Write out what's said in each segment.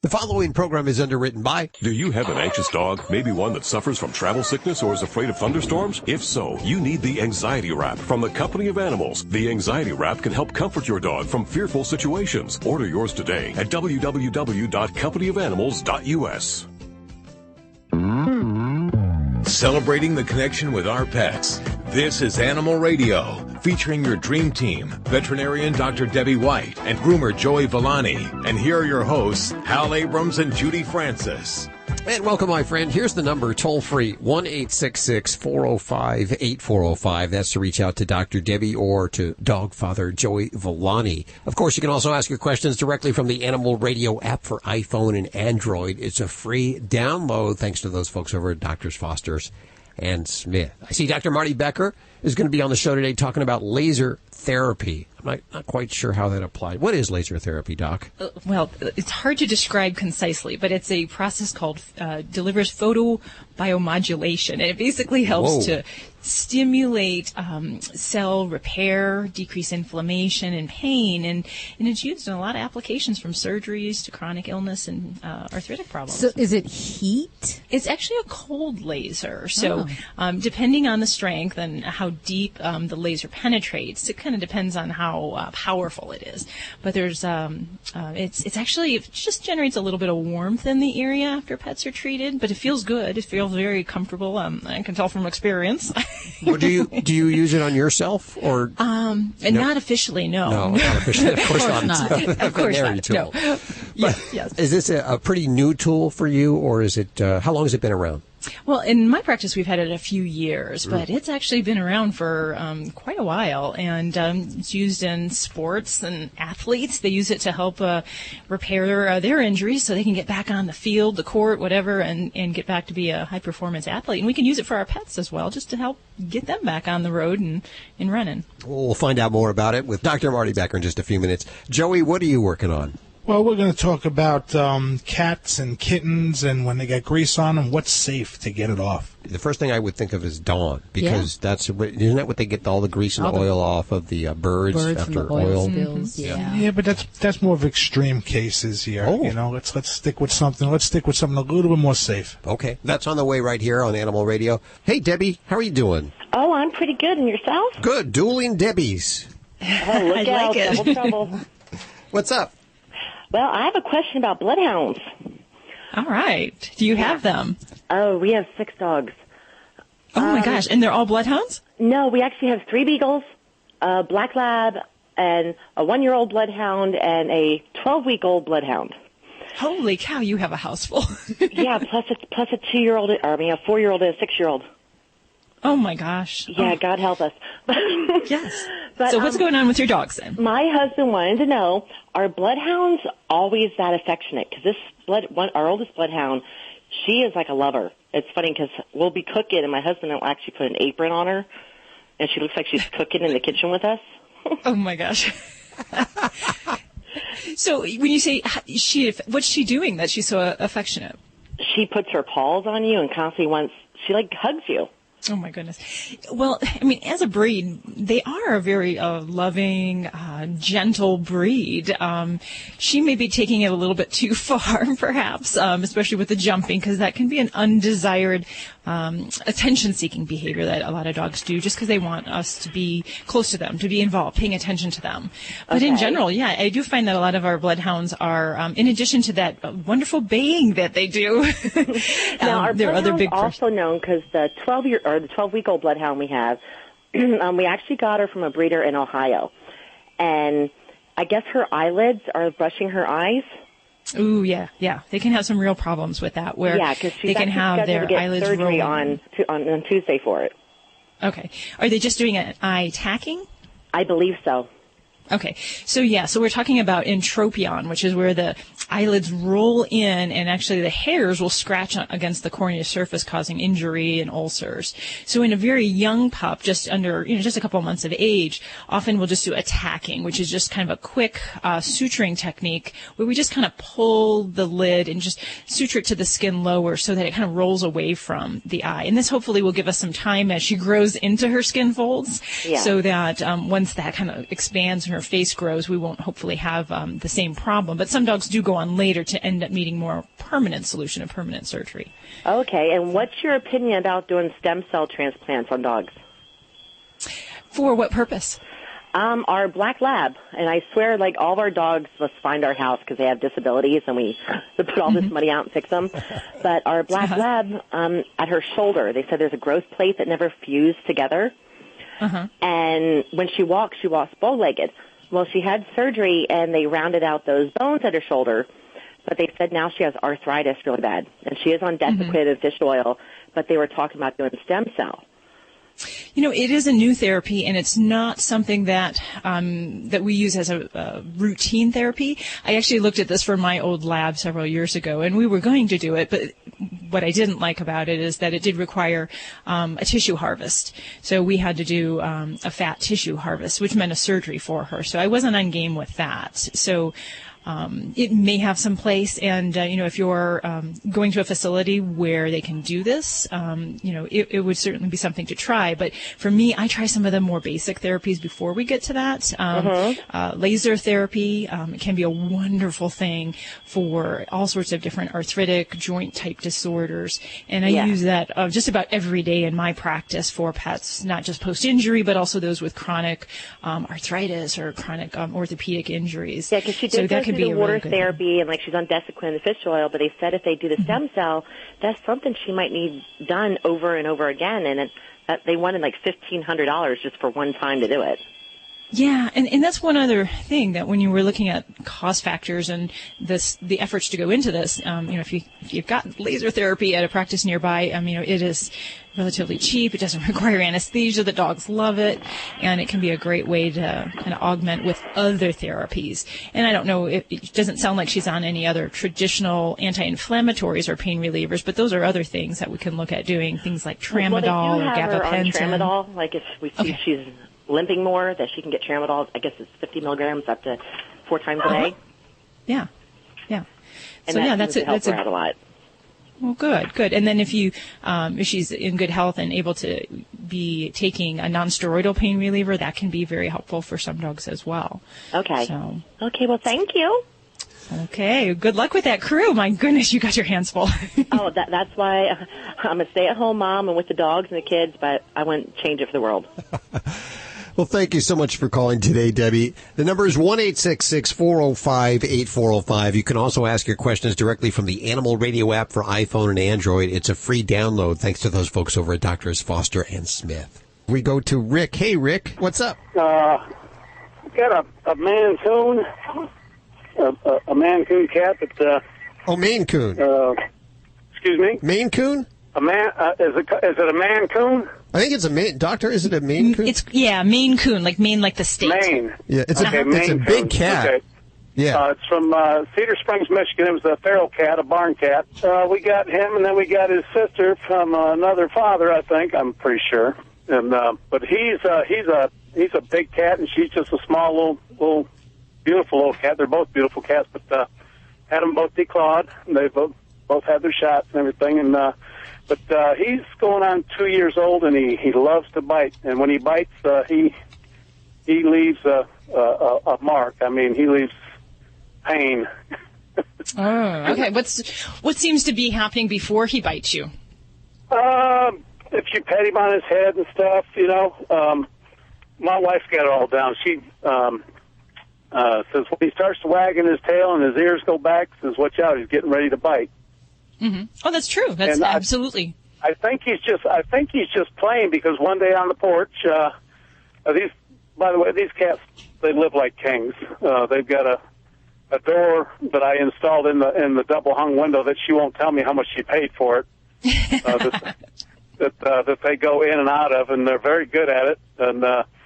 The following program is underwritten by... Do you have an anxious dog? Maybe one that suffers from travel sickness or is afraid of thunderstorms? If so, you need the Anxiety Wrap from the Company of Animals. The Anxiety Wrap can help comfort your dog from fearful situations. Order yours today at www.companyofanimals.us. Celebrating the connection with our pets. This is Animal Radio, featuring your dream team, veterinarian Dr. Debbie White and groomer Joey Villani. And here are your hosts, Hal Abrams and Judy Francis. And welcome, my friend. Here's the number, toll-free, 1-866-405-8405. That's to reach out to Dr. Debbie or to dog father Joey Villani. Of course, you can also ask your questions directly from the Animal Radio app for iPhone and Android. It's a free download, thanks to those folks over at Drs. Foster's and Smith. I see Dr. Marty Becker is going to be on the show today talking about laser therapy. I'm not quite sure how that applies. What is laser therapy, Doc? Well, it's hard to describe concisely, but it's a process called delivers photobiomodulation. And it basically helps to stimulate cell repair, decrease inflammation and pain, and it's used in a lot of applications from surgeries to chronic illness and arthritic problems. So is it heat? It's actually a cold laser. So depending on the strength and how deep the laser penetrates, it kind of depends on how powerful it is. But there's it's actually, it just generates a little bit of warmth in the area after pets are treated, but it feels good. It feels very comfortable. I can tell from experience. Well, do you use it on yourself or? And not officially, no. No, not officially. Of course not. Of course not. Tool. No. Yes. Is this a pretty new tool for you, or is it? How long has it been around? Well, in my practice, we've had it a few years, but it's actually been around for quite a while, and it's used in sports and athletes. They use it to help repair their injuries so they can get back on the field, the court, whatever, and get back to be a high-performance athlete. And we can use it for our pets as well, just to help get them back on the road and running. We'll find out more about it with Dr. Marty Becker in just a few minutes. Joey, what are you working on? Well, we're going to talk about cats and kittens, and when they get grease on them, what's safe to get it off. The first thing I would think of is Dawn, because isn't that what they get all the grease and oil off of the birds after and the oil spills? Yeah, but that's more of extreme cases here. Oh. You know, let's stick with something. Let's stick with something a little bit more safe. Okay, that's on the way right here on Animal Radio. Hey, Debbie, how are you doing? Oh, I'm pretty good. And yourself? Good. Dueling Debbies. Oh, look out. it. Double trouble. What's up? Well, I have a question about bloodhounds. All right. Do you have them? Oh, we have 6 dogs. Oh, my gosh. And they're all bloodhounds? No, we actually have 3 beagles, a black lab, and a 1-year-old bloodhound, and a 12-week-old bloodhound. Holy cow, you have a house full. Yeah, plus a 2-year-old, a 4-year-old and a 6-year-old. Oh, my gosh. Yeah, God help us. Yes. But, so what's going on with your dogs then? My husband wanted to know, are bloodhounds always that affectionate? Because our oldest bloodhound, she is like a lover. It's funny because we'll be cooking, and my husband will actually put an apron on her, and she looks like she's cooking in the kitchen with us. Oh, my gosh. So when you say, what's she doing that she's so affectionate? She puts her paws on you and constantly she hugs you. Oh, my goodness. Well, I mean, as a breed, they are a very loving, gentle breed. She may be taking it a little bit too far, perhaps, especially with the jumping, because that can be an undesired attention-seeking behavior that a lot of dogs do just because they want us to be close to them, to be involved, paying attention to them. But in general, yeah, I do find that a lot of our bloodhounds are, in addition to that wonderful baying that they do, now, our there are other big also known because the 12-week-old bloodhound we have, we actually got her from a breeder in Ohio. And I guess her eyelids are brushing her eyes. Ooh, yeah. They can have some real problems with that, where they can have their eyelids surgery rolling. on Tuesday for it. Okay. Are they just doing an eye tacking? I believe so. Okay. So we're talking about entropion, which is where the eyelids roll in and actually the hairs will scratch against the cornea surface, causing injury and ulcers. So in a very young pup, just under, just a couple of months of age, often we'll just do a tacking, which is just kind of a quick suturing technique where we just kind of pull the lid and just suture it to the skin lower so that it kind of rolls away from the eye. And this hopefully will give us some time as she grows into her skin folds so that once that kind of expands and her her face grows, we won't hopefully have the same problem. But some dogs do go on later to end up needing more permanent solution of permanent surgery. Okay, and what's your opinion about doing stem cell transplants on dogs? For what purpose? Our black lab, and I swear, like, all of our dogs must find our house because they have disabilities, and we put all this money out and fix them. But our black lab, at her shoulder, they said there's a growth plate that never fused together. And when she walks bow-legged. Well, she had surgery, and they rounded out those bones at her shoulder, but they said now she has arthritis really bad, and she is on desiccated fish oil, but they were talking about doing stem cell. You know, it is a new therapy, and it's not something that that we use as a routine therapy. I actually looked at this for my old lab several years ago, and we were going to do it, but what I didn't like about it is that it did require a tissue harvest. So we had to do a fat tissue harvest, which meant a surgery for her. So I wasn't on game with that. So it may have some place, and if you're going to a facility where they can do this, it would certainly be something to try. But for me, I try some of the more basic therapies before we get to that. Laser therapy can be a wonderful thing for all sorts of different arthritic joint type disorders, and I use that just about every day in my practice for pets, not just post-injury, but also those with chronic arthritis or chronic orthopedic injuries. Yeah, because she did go through the water therapy, and like she's on desiccated fish oil, but they said if they do the stem cell, that's something she might need done over and over again, and they wanted like $1,500 just for one time to do it. Yeah, and that's one other thing that when you were looking at cost factors and the efforts to go into this, if you've got laser therapy at a practice nearby, it is relatively cheap. It doesn't require anesthesia. The dogs love it, and it can be a great way to kind of augment with other therapies. And I don't know, it doesn't sound like she's on any other traditional anti-inflammatories or pain relievers, but those are other things that we can look at doing, things like tramadol or gabapentin. Tramadol, like if we see she's limping more, that she can get tramadol. I guess it's 50 milligrams up to 4 times a day. Yeah. And so that's her out a lot. Well, good. And then if she's in good health and able to be taking a non-steroidal pain reliever, that can be very helpful for some dogs as well. Okay. So. Okay. Well, thank you. Okay. Good luck with that crew. My goodness, you got your hands full. That's why I'm a stay-at-home mom and with the dogs and the kids, but I wouldn't change it for the world. Well, thank you so much for calling today, Debbie. The number is 1-866-405-8405. You can also ask your questions directly from the Animal Radio app for iPhone and Android. It's a free download thanks to those folks over at Doctors Foster and Smith. We go to Rick. Hey, Rick. What's up? Got a Maine Coon, a Maine Coon cat that... Maine Coon. Excuse me? Maine Coon? Is it a Maine Coon? I think it's a Maine. Doctor, is it a Maine Coon? Maine Coon, like Maine, like the state. Maine. Yeah, it's a big cat. Okay. Yeah. It's from Cedar Springs, Michigan. It was a feral cat, a barn cat. We got him, and then we got his sister from another father, I think. I'm pretty sure. And but he's a big cat, and she's just a small little beautiful little cat. They're both beautiful cats, but had them both declawed. And they both had their shots and everything, and. But he's going on 2 years old, and he loves to bite. And when he bites, he leaves a mark. I mean, he leaves pain. Okay. What seems to be happening before he bites you? If you pet him on his head and stuff, my wife's got it all down. She says when he starts wagging his tail and his ears go back, says, "Watch out, he's getting ready to bite." Mm-hmm. Oh, that's true. That's absolutely. I think he's just playing because one day on the porch, by the way, these cats, they live like kings. They've got a door that I installed in the double hung window that she won't tell me how much she paid for it. That they go in and out of, and they're very good at it. And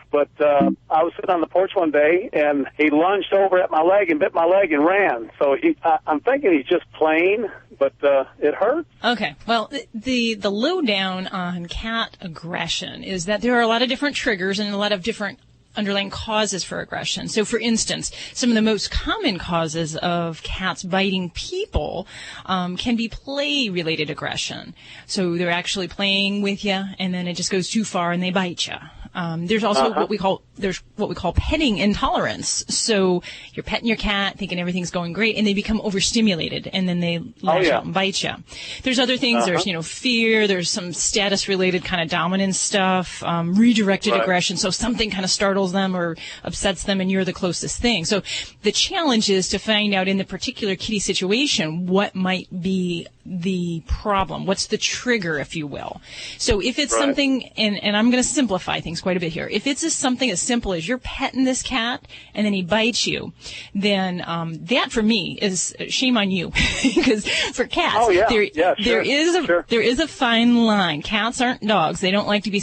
but I was sitting on the porch one day, and he lunged over at my leg and bit my leg and ran. So I'm thinking he's just playing, but it hurts. Okay. Well, the lowdown on cat aggression is that there are a lot of different triggers and a lot of different underlying causes for aggression. So, for instance, some of the most common causes of cats biting people can be play-related aggression. So they're actually playing with you, and then it just goes too far and they bite you. There's also what we call petting intolerance. So you're petting your cat, thinking everything's going great, and they become overstimulated, and then they lash out and bite you. There's other things. There's fear. There's some status-related kind of dominance stuff, redirected aggression. So something kind of startles them or upsets them, and you're the closest thing. So the challenge is to find out in the particular kitty situation what might be the problem. What's the trigger, if you will? So if it's something, and I'm going to simplify things quite a bit here. If it's just something as simple as you're petting this cat and then he bites you, then that for me is shame on you, because for cats, there is a fine line. Cats aren't dogs. They don't like to be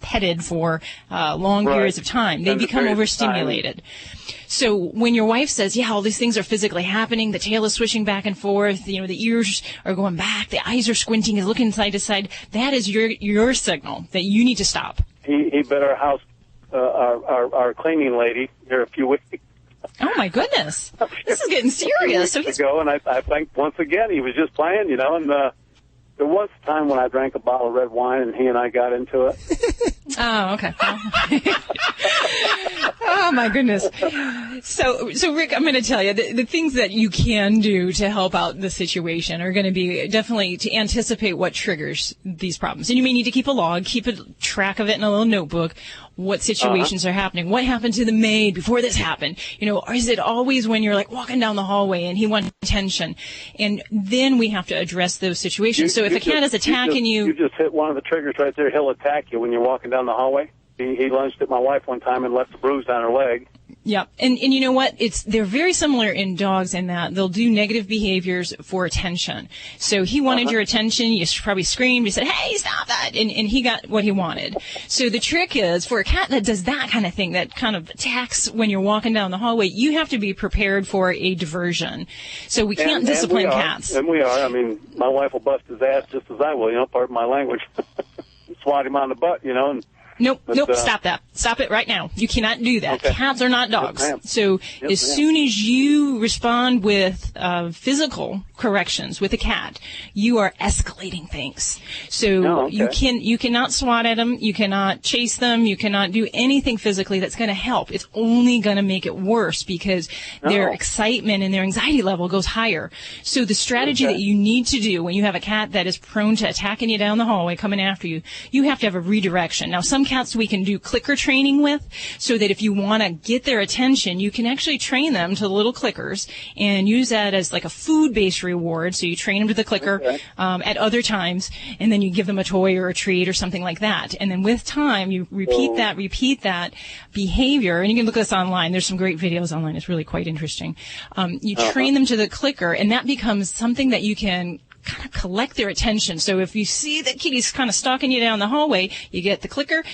petted for long periods of time. They become overstimulated. So when your wife says, all these things are physically happening, the tail is swishing back and forth, the ears are going back, the eyes are squinting, is looking side to side, that is your signal that you need to stop. He bit our house, our cleaning lady here a few weeks. Oh my goodness, this is getting serious. So ago, and I think once again he was just playing, and there was a time when I drank a bottle of red wine and he and I got into it. Oh, okay. Oh my goodness. So Rick, I'm going to tell you the things that you can do to help out the situation are going to be definitely to anticipate what triggers these problems. And you may need to keep a log, keep a track of it in a little notebook. What situations are happening? What happened to the maid before this happened? Or is it always when you're like walking down the hallway and he wants attention? And then we have to address those situations. So if a cat is attacking you just hit one of the triggers right there. He'll attack you when you're walking down the hallway. He lunged at my wife one time and left a bruise on her leg. Yeah, and you know what? They're very similar in dogs in that they'll do negative behaviors for attention. So he wanted your attention. You probably screamed. You said, "Hey, stop that!" And he got what he wanted. So the trick is for a cat that does that kind of thing, that kind of attacks when you're walking down the hallway, you have to be prepared for a diversion. So we can't discipline cats. And we are. I mean, my wife will bust his ass just as I will. Pardon my language. Swat him on the butt. And. Nope, stop that. Stop it right now. You cannot do that. Okay. Cats are not dogs. So as soon as you respond with physical corrections with a cat, you are escalating things. So you cannot swat at them, you cannot chase them, you cannot do anything physically that's going to help. It's only going to make it worse because their excitement and their anxiety level goes higher. So the strategy that you need to do when you have a cat that is prone to attacking you down the hallway, coming after you, you have to have a redirection. Now, some cats we can do clicker training with, so that if you want to get their attention, you can actually train them to the little clickers and use that as like a food-based reward. So you train them to the clicker at other times, and then you give them a toy or a treat or something like that. And then with time, you repeat that behavior. And you can look at this online. There's some great videos online. It's really quite interesting. You train them to the clicker, and that becomes something that you can kind of collect their attention. So if you see that kitty's kind of stalking you down the hallway, you got the clicker,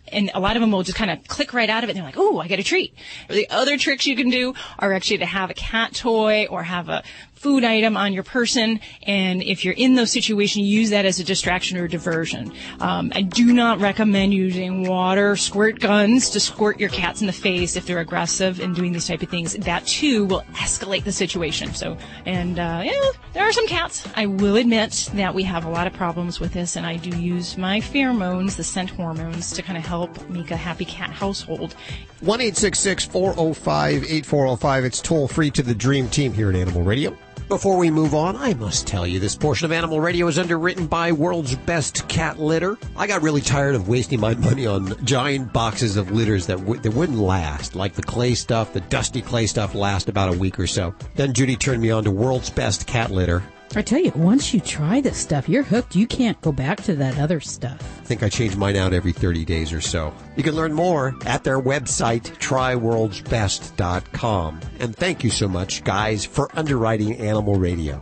and a lot of them will just kind of click right out of it. And they're like, "Oh, I get a treat." Or the other tricks you can do are actually to have a cat toy or have a food item on your person, and if you're in those situations, use that as a distraction or diversion. I do not recommend using water squirt guns to squirt your cats in the face if they're aggressive and doing these type of things. That too will escalate the situation. So, and there are some cats. I will admit that we have a lot of problems with this, and I do use my pheromones, the scent hormones, to kind of help make a happy cat household. 1-866-405-8405. It's toll free to the Dream Team here at Animal Radio. Before we move on, I must tell you, this portion of Animal Radio is underwritten by World's Best Cat Litter. I got really tired of wasting my money on giant boxes of litters that wouldn't last, like the clay stuff, the dusty clay stuff last about a week or so. Then Judy turned me on to World's Best Cat Litter. I tell you, once you try this stuff, you're hooked. You can't go back to that other stuff. I think I change mine out every 30 days or so. You can learn more at their website, tryworldsbest.com. And thank you so much, guys, for underwriting Animal Radio.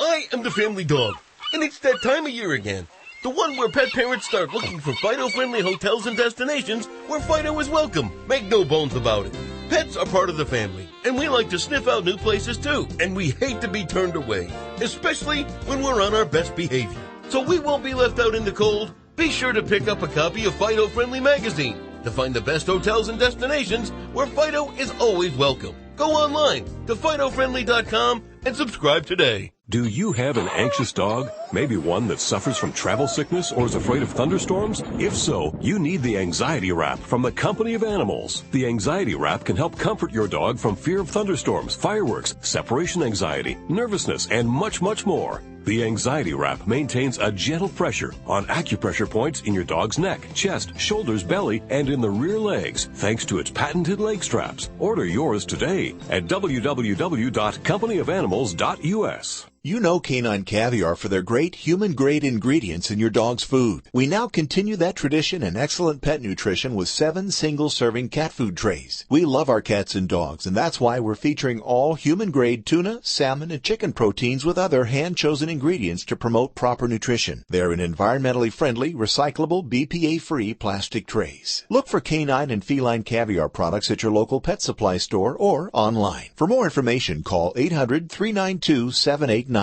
I am the family dog, and it's that time of year again. The one where pet parents start looking for Fido-friendly hotels and destinations where Fido is welcome. Make no bones about it. Pets are part of the family, and we like to sniff out new places too, and we hate to be turned away, especially when we're on our best behavior. So we won't be left out in the cold. Be sure to pick up a copy of Fido Friendly Magazine to find the best hotels and destinations where Fido is always welcome. Go online to FidoFriendly.com and subscribe today. Do you have an anxious dog? Maybe one that suffers from travel sickness or is afraid of thunderstorms? If so, you need the Anxiety Wrap from the Company of Animals. The Anxiety Wrap can help comfort your dog from fear of thunderstorms, fireworks, separation anxiety, nervousness, and much, much more. The Anxiety Wrap maintains a gentle pressure on acupressure points in your dog's neck, chest, shoulders, belly, and in the rear legs, thanks to its patented leg straps. Order yours today at www.companyofanimals.us. You know Canine Caviar for their great human-grade ingredients in your dog's food. We now continue that tradition and excellent pet nutrition with 7 single-serving cat food trays. We love our cats and dogs, and that's why we're featuring all human-grade tuna, salmon, and chicken proteins with other hand-chosen ingredients to promote proper nutrition. They're in environmentally friendly, recyclable, BPA-free plastic trays. Look for canine and feline caviar products at your local pet supply store or online. For more information, call 800-392-7898.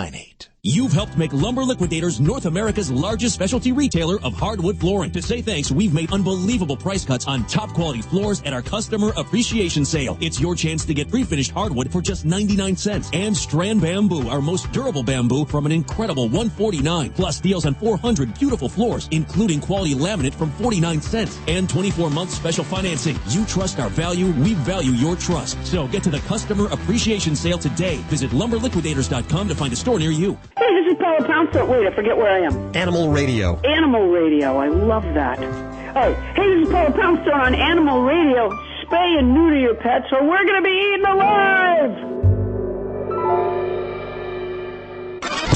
You've helped make Lumber Liquidators North America's largest specialty retailer of hardwood flooring. To say thanks, we've made unbelievable price cuts on top quality floors at our customer appreciation sale. It's your chance to get pre-finished hardwood for just 99 cents. And Strand Bamboo, our most durable bamboo, from an incredible $149. Plus deals on 400 beautiful floors, including quality laminate from 49 cents. And 24-month special financing. You trust our value, we value your trust. So get to the customer appreciation sale today. Visit lumberliquidators.com to find a store near you. Hey, this is Paula Poundstone. Wait, I forget where I am. Animal Radio. Animal Radio. I love that. All right. Hey, this is Paula Poundstone on Animal Radio. Spay and neuter your pets or we're going to be eaten alive.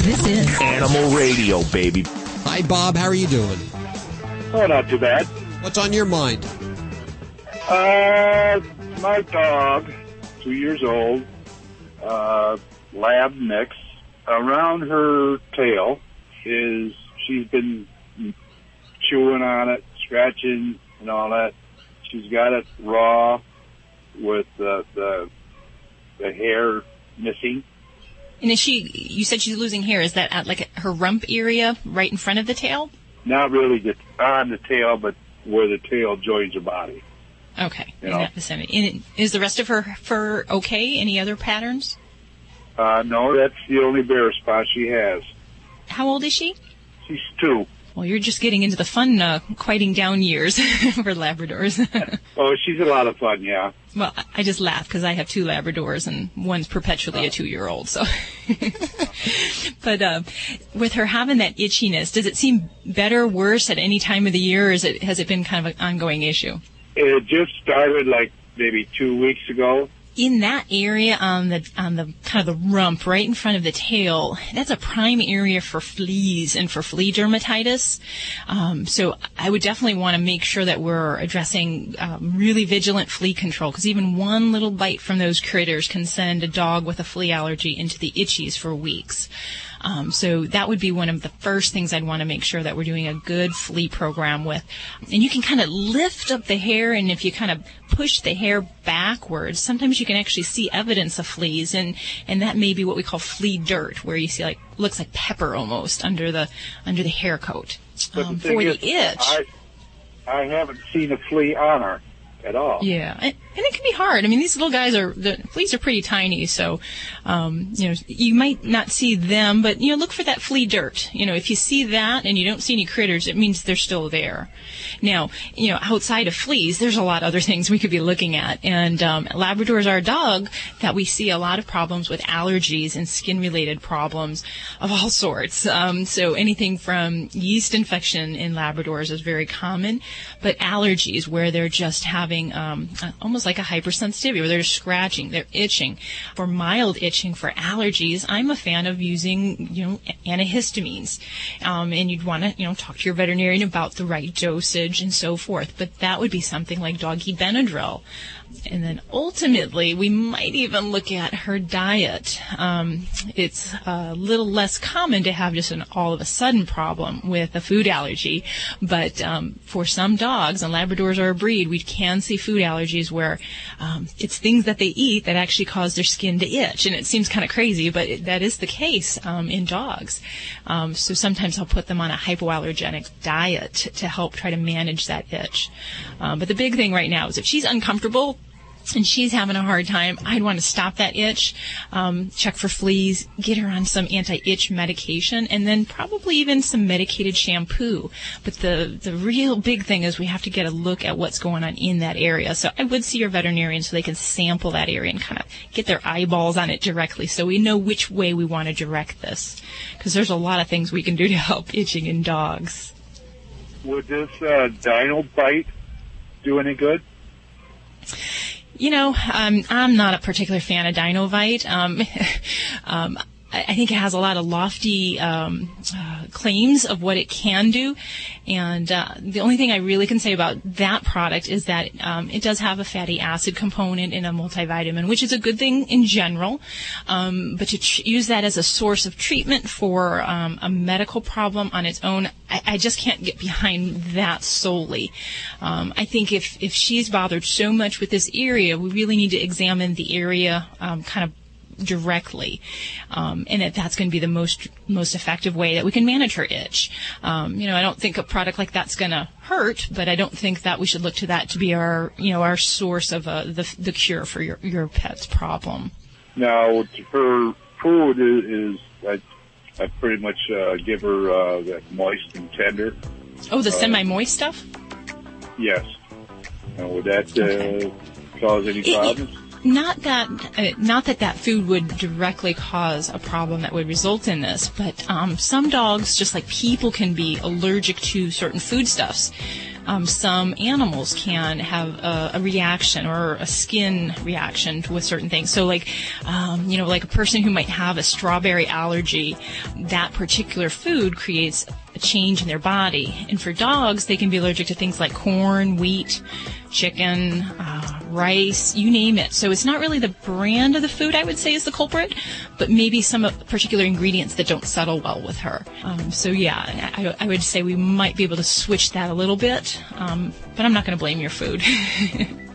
This is Animal Radio, baby. Hi, Bob. How are you doing? Oh, not too bad. What's on your mind? My dog, 2 years old, lab mix. Around her tail she's been chewing on it, scratching and all that. She's got it raw with the hair missing. And you said she's losing hair. Is that at like her rump area right in front of the tail? Not really just on the tail, but where the tail joins her body. Okay, in that vicinity. And is the rest of her fur okay? Any other patterns? No, that's the only bare spot she has. How old is she? She's 2. Well, you're just getting into the fun quieting down years for Labradors. Oh, she's a lot of fun, yeah. Well, I just laugh because I have 2 Labradors and one's perpetually a 2-year-old. So, but with her having that itchiness, does it seem better, worse at any time of the year, or has it been kind of an ongoing issue? It just started like maybe 2 weeks ago. In that area on the kind of the rump right in front of the tail, that's a prime area for fleas and for flea dermatitis. So I would definitely want to make sure that we're addressing really vigilant flea control, because even one little bite from those critters can send a dog with a flea allergy into the itchies for weeks. So that would be one of the first things I'd want to make sure that we're doing a good flea program with. And you can kind of lift up the hair, and if you kind of push the hair backwards, sometimes you can actually see evidence of fleas, and that may be what we call flea dirt, where you see looks like pepper almost under the hair coat. For the itch. I haven't seen a flea on her at all. Yeah, and it can be hard. I mean, these little guys the fleas are pretty tiny, so you might not see them, but look for that flea dirt. If you see that and you don't see any critters, it means they're still there. Now, outside of fleas, there's a lot of other things we could be looking at, and Labradors are a dog that we see a lot of problems with allergies and skin-related problems of all sorts. So anything from yeast infection in Labradors is very common, but allergies where they're just having almost like a hypersensitivity, where they're scratching, they're itching. For mild itching for allergies, I'm a fan of using, antihistamines. And you'd want to, talk to your veterinarian about the right dosage and so forth. But that would be something like doggy Benadryl. And then ultimately, we might even look at her diet. It's a little less common to have just an all-of-a-sudden problem with a food allergy. But for some dogs, and Labradors are a breed, we can see food allergies where it's things that they eat that actually cause their skin to itch. And it seems kind of crazy, but that is the case in dogs. So sometimes I'll put them on a hypoallergenic diet to help try to manage that itch. But the big thing right now is if she's uncomfortable, and she's having a hard time, I'd want to stop that itch, check for fleas, get her on some anti-itch medication, and then probably even some medicated shampoo. But the real big thing is we have to get a look at what's going on in that area. So I would see your veterinarian so they can sample that area and kind of get their eyeballs on it directly so we know which way we want to direct this. Because there's a lot of things we can do to help itching in dogs. Would this dino bite do any good? You know, I'm not a particular fan of Dinovite. I think it has a lot of lofty claims of what it can do, and the only thing I really can say about that product is that it does have a fatty acid component in a multivitamin, which is a good thing in general, but to use that as a source of treatment for a medical problem on its own, I just can't get behind that solely. I think if she's bothered so much with this area, we really need to examine the area kind of directly, and that's going to be the most effective way that we can manage her itch. I don't think a product like that's going to hurt, but I don't think that we should look to that to be our source of the cure for your pet's problem. Now, her food is I pretty much give her that moist and tender. Oh, the semi-moist stuff? Yes. Would that cause any problems? Not that food would directly cause a problem that would result in this, but some dogs, just like people, can be allergic to certain foodstuffs. Some animals can have a reaction or a skin reaction with certain things. So like a person who might have a strawberry allergy, that particular food creates a change in their body. And for dogs, they can be allergic to things like corn, wheat, chicken, rice, you name it. So it's not really the brand of the food, I would say, is the culprit, but maybe some particular ingredients that don't settle well with her. I would say we might be able to switch that a little bit, but I'm not going to blame your food.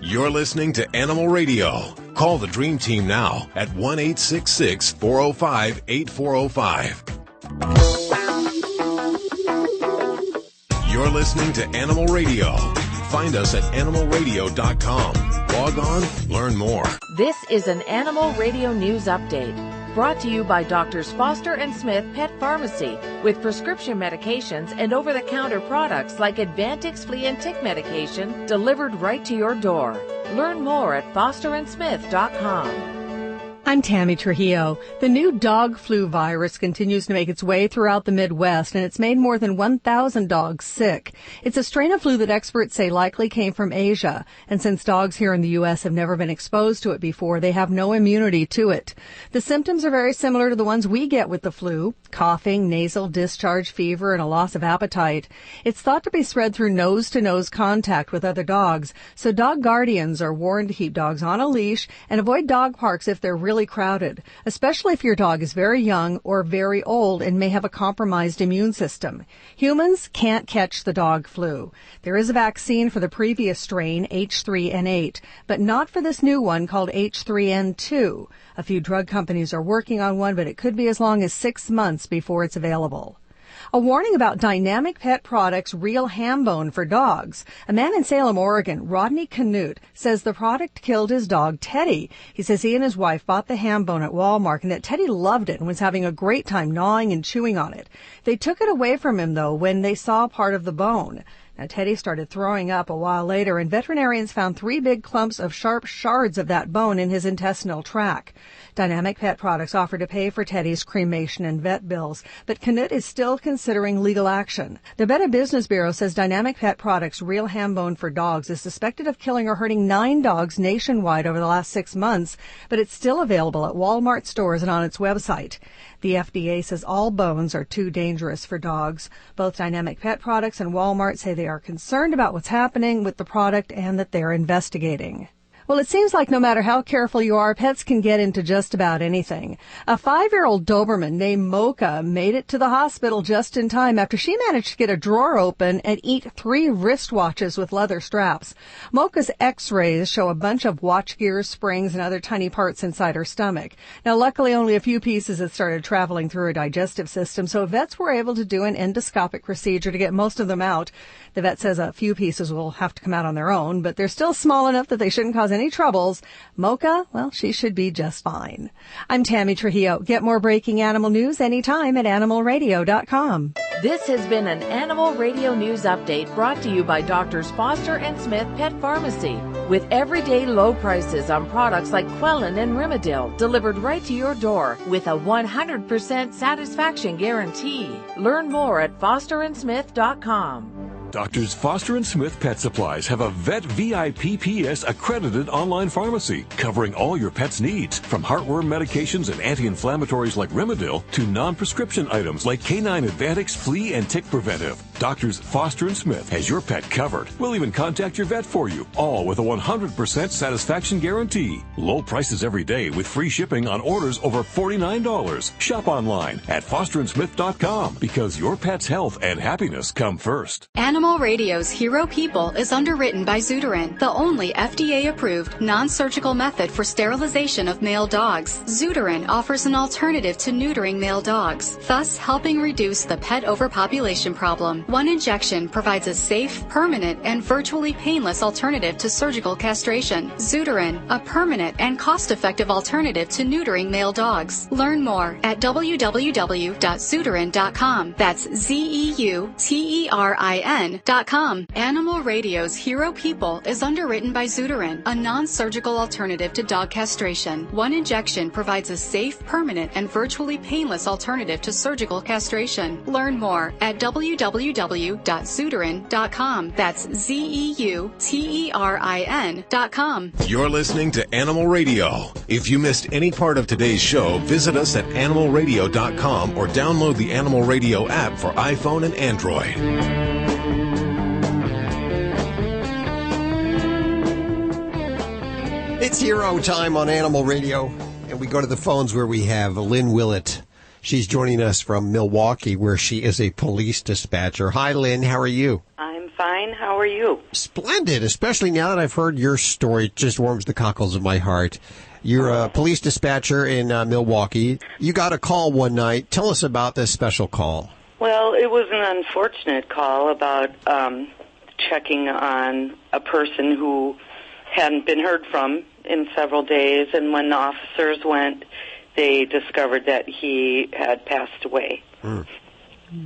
You're listening to Animal Radio. Call the Dream Team now at 1-866-405-8405. You're listening to Animal Radio. Find us at animalradio.com. Log on, learn more. This is an Animal Radio News Update, brought to you by Doctors Foster and Smith Pet Pharmacy, with prescription medications and over-the-counter products like Advantix flea and tick medication delivered right to your door. Learn more at fosterandsmith.com. I'm Tammy Trujillo. The new dog flu virus continues to make its way throughout the Midwest, and it's made more than 1,000 dogs sick. It's a strain of flu that experts say likely came from Asia, and since dogs here in the U.S. have never been exposed to it before, they have no immunity to it. The symptoms are very similar to the ones we get with the flu: coughing, nasal discharge, fever, and a loss of appetite. It's thought to be spread through nose-to-nose contact with other dogs, so dog guardians are warned to keep dogs on a leash and avoid dog parks if they're really crowded, especially if your dog is very young or very old and may have a compromised immune system. Humans can't catch the dog flu. There is a vaccine for the previous strain, H3N8, but not for this new one called H3N2. A few drug companies are working on one, but it could be as long as 6 months before it's available. A warning about Dynamic Pet Products Real Ham Bone for dogs. A man in Salem, Oregon, Rodney Canute, says the product killed his dog, Teddy. He says he and his wife bought the ham bone at Walmart and that Teddy loved it and was having a great time gnawing and chewing on it. They took it away from him, though, when they saw part of the bone. Now, Teddy started throwing up a while later, and veterinarians found 3 big clumps of sharp shards of that bone in his intestinal tract. Dynamic Pet Products offered to pay for Teddy's cremation and vet bills, but Canute is still considering legal action. The Better Business Bureau says Dynamic Pet Products Real Ham Bone for Dogs is suspected of killing or hurting 9 dogs nationwide over the last 6 months, but it's still available at Walmart stores and on its website. The FDA says all bones are too dangerous for dogs. Both Dynamic Pet Products and Walmart say they are concerned about what's happening with the product and that they're investigating. Well, it seems like no matter how careful you are, pets can get into just about anything. A 5-year-old Doberman named Mocha made it to the hospital just in time after she managed to get a drawer open and eat 3 wristwatches with leather straps. Mocha's x-rays show a bunch of watch gears, springs, and other tiny parts inside her stomach. Now, luckily, only a few pieces had started traveling through her digestive system, so vets were able to do an endoscopic procedure to get most of them out. The vet says a few pieces will have to come out on their own, but they're still small enough that they shouldn't cause any troubles, Mocha, well, she should be just fine. I'm Tammy Trujillo. Get more breaking animal news anytime at animalradio.com. This has been an Animal Radio News Update brought to you by Drs. Foster and Smith Pet Pharmacy. With everyday low prices on products like Quellin and Rimadyl delivered right to your door with a 100% satisfaction guarantee. Learn more at fosterandsmith.com. Doctors Foster and Smith Pet Supplies have a Vet VIPPS accredited online pharmacy covering all your pet's needs, from heartworm medications and anti-inflammatories like Rimadyl to non-prescription items like Canine Epidemics, flea and tick preventive. Doctors Foster and Smith has your pet covered. We'll even contact your vet for you, all with a 100% satisfaction guarantee. Low prices every day with free shipping on orders over $49. Shop online at fosterandsmith.com because your pet's health and happiness come first. Animal Radio's Hero People is underwritten by Zuterin, the only FDA-approved non-surgical method for sterilization of male dogs. Zuterin offers an alternative to neutering male dogs, thus helping reduce the pet overpopulation problem. One injection provides a safe, permanent, and virtually painless alternative to surgical castration. Zuterin, a permanent and cost-effective alternative to neutering male dogs. Learn more at www.zuterin.com. That's ZEUTERIN.com. Animal Radio's Hero People is underwritten by Zuterin, a non-surgical alternative to dog castration. One injection provides a safe, permanent, and virtually painless alternative to surgical castration. Learn more at www.zuterin.com. That's ZEUTERIN.com. You're listening to Animal Radio. If you missed any part of today's show, visit us at animalradio.com or download the Animal Radio app for iPhone and Android. It's hero time on Animal Radio, and we go to the phones where we have Lynn Willett. She's joining us from Milwaukee, where she is a police dispatcher. Hi, Lynn. How are you? I'm fine. How are you? Splendid, especially now that I've heard your story. It just warms the cockles of my heart. You're a police dispatcher in Milwaukee. You got a call one night. Tell us about this special call. Well, it was an unfortunate call about checking on a person who hadn't been heard from in several days, and when the officers went, they discovered that he had passed away.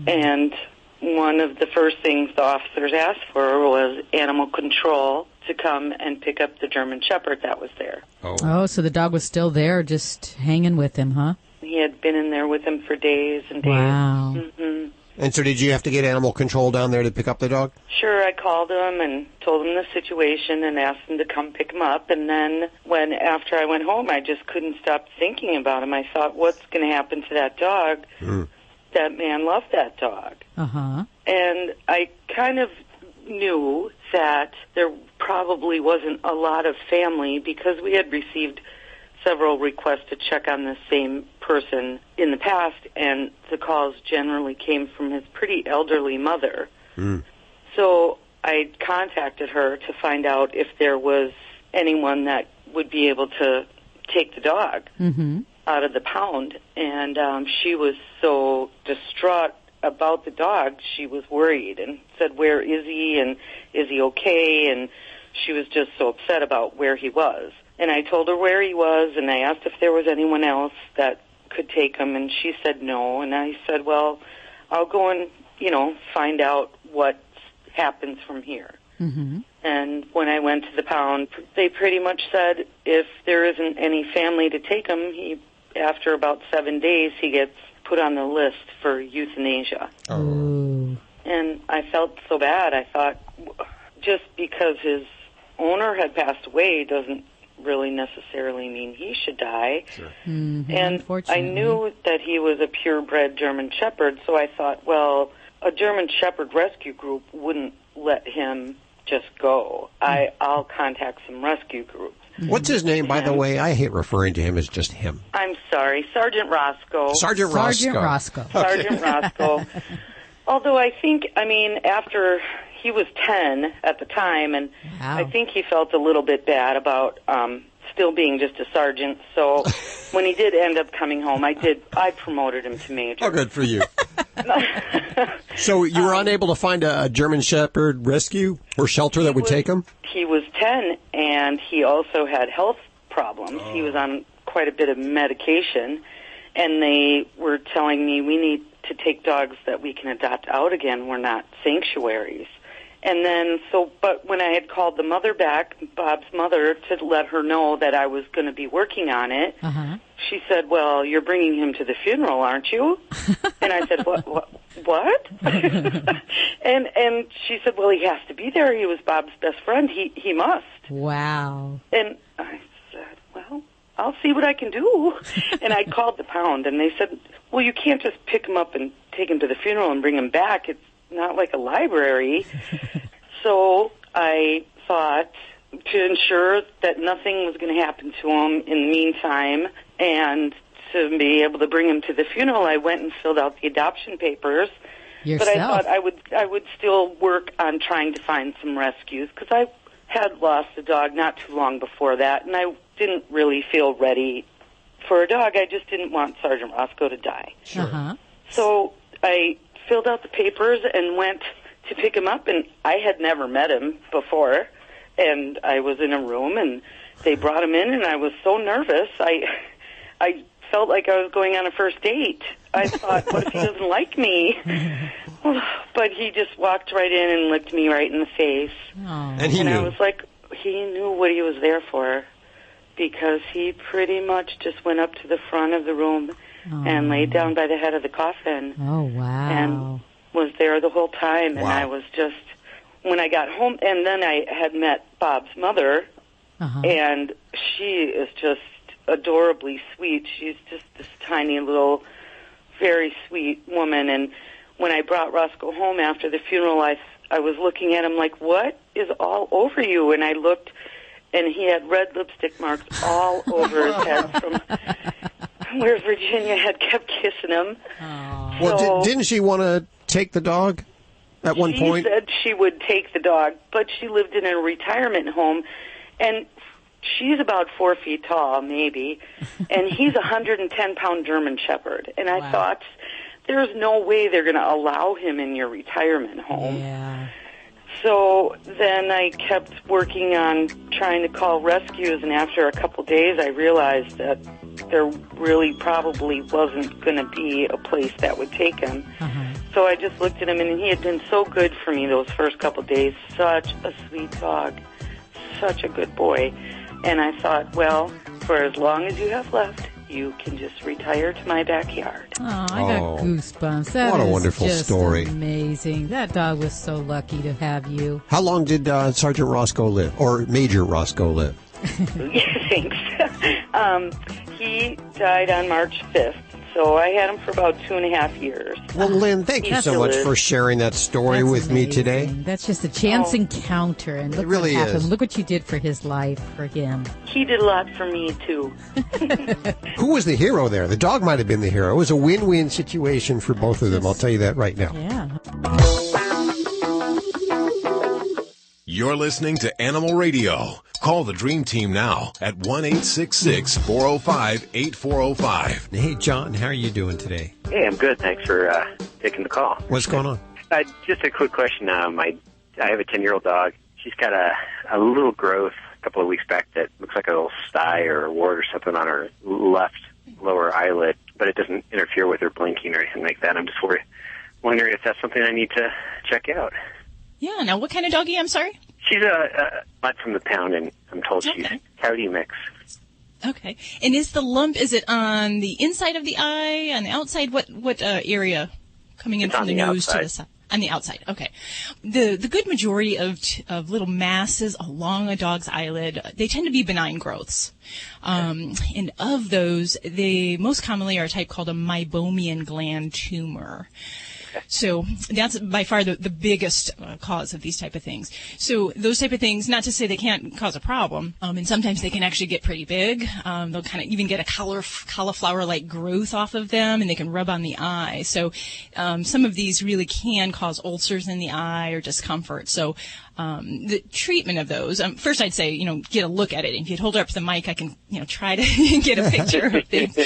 And one of the first things the officers asked for was animal control to come and pick up the German Shepard that was there. Oh, so the dog was still there, just hanging with him, huh? He had been in there with him for days and days. Wow. Mm-hmm. And so did you have to get animal control down there to pick up the dog? Sure, I called him and told him the situation and asked him to come pick him up. And then after I went home, I just couldn't stop thinking about him. I thought, what's going to happen to that dog? That man loved that dog. Uh-huh. And I kind of knew that there probably wasn't a lot of family because we had received several requests to check on the same person in the past, and the calls generally came from his pretty elderly mother. So I contacted her to find out if there was anyone that would be able to take the dog out of the pound, and she was so distraught about the dog, she was worried and said, where is he, and is he okay? And she was just so upset about where he was. And I told her where he was, and I asked if there was anyone else that could take him, and she said no. And I said, well, I'll go and, find out what happens from here. And when I went to the pound, they pretty much said if there isn't any family to take him, after about 7 days, he gets put on the list for euthanasia. And I felt so bad. I thought, just because his owner had passed away doesn't really necessarily mean he should die. And I knew that he was a purebred German Shepherd, so I thought, well, a German Shepherd rescue group wouldn't let him just go. I'll contact some rescue groups. What's his name, by the way? I hate referring to him as just him. I'm sorry, Sergeant Roscoe. Sergeant Roscoe. Sergeant Roscoe. Although I think, after he was 10 at the time, and I think he felt a little bit bad about still being just a sergeant. So when he did end up coming home, I promoted him to major. Oh, good for you. So you were unable to find a German Shepard rescue or shelter that would take him? He was 10, and he also had health problems. He was on quite a bit of medication, and they were telling me we need to take dogs that we can adopt out again. We're not sanctuaries. And then, but when I had called the mother back, Bob's mother, to let her know that I was going to be working on it, she said, well, you're bringing him to the funeral, aren't you? And I said, what? and she said, well, he has to be there. He was Bob's best friend. He must. Wow. And I said, well, I'll see what I can do. And I called the pound, and they said, well, you can't just pick him up and take him to the funeral and bring him back. It's not like a library. So I thought, to ensure that nothing was going to happen to him in the meantime, and to be able to bring him to the funeral, I went and filled out the adoption papers. Yourself. But I thought I would still work on trying to find some rescues, because I had lost a dog not too long before that, and I didn't really feel ready for a dog. I just didn't want Sergeant Roscoe to die. Sure. So I filled out the papers and went to pick him up, and I had never met him before, and I was in a room, and they brought him in, and I was so nervous. I felt like I was going on a first date. I thought, what if he doesn't like me? But he just walked right in and looked me right in the face. And he knew. I was like, he knew what he was there for, because he pretty much just went up to the front of the room and laid down by the head of the coffin. Oh, wow. And was there the whole time. And I was just, when I got home, and then I had met Bob's mother, and she is just adorably sweet. She's just this tiny little, very sweet woman. And when I brought Roscoe home after the funeral, I was looking at him like, what is all over you? And I looked, and he had red lipstick marks all over his head from where Virginia had kept kissing him. Well, didn't she want to take the dog at one point? She said she would take the dog, but she lived in a retirement home, and she's about 4 feet tall, maybe, and he's a 110-pound German Shepherd. And I thought, there's no way they're going to allow him in your retirement home. Yeah. So then I kept working on trying to call rescues, and after a couple days I realized that there really probably wasn't going to be a place that would take him. So I just looked at him, and he had been so good for me those first couple days. Such a sweet dog, such a good boy. And I thought, well, for as long as you have left, you can just retire to my backyard. Oh, I got goosebumps. That what a is wonderful just story. Amazing. That dog was so lucky to have you. How long did Sergeant Roscoe live, or Major Roscoe live? Thanks. He died on March 5th, so I had him for about 2.5 years. Well, Lynn, thank you so much for sharing that story with me today. That's just a chance encounter, and look really what happened. is. Look what you did for his life, for him. He did a lot for me, too. Who was the hero there? The dog might have been the hero. It was a win-win situation for both of them. I'll tell you that right now. Yeah. You're listening to Animal Radio. Call the Dream Team now at 1-866-405-8405. Hey, John, how are you doing today? Hey, I'm good. Thanks for taking the call. What's going on? Just a quick question. I have a 10-year-old dog. She's got a little growth a couple of weeks back that looks like a little sty or a wart or something on her left lower eyelid, but it doesn't interfere with her blinking or anything like that. I'm just wondering if that's something I need to check out. Yeah. Now, what kind of doggy? I'm sorry? She's a mutt from the pound, and I'm told she's coyote mix. Okay. And is the lump, is it on the inside of the eye, on the outside? What area coming in from the nose to the side? On the outside. Okay. The good majority of little masses along a dog's eyelid, they tend to be benign growths. And of those, they most commonly are a type called a meibomian gland tumor. So that's by far the biggest cause of these type of things. So those type of things, not to say they can't cause a problem, and sometimes they can actually get pretty big. They'll kind of even get a cauliflower-like growth off of them, and they can rub on the eye. So some of these really can cause ulcers in the eye or discomfort. So The treatment of those, first I'd say, get a look at it. If you'd hold up the mic, I can, try to get a picture of things.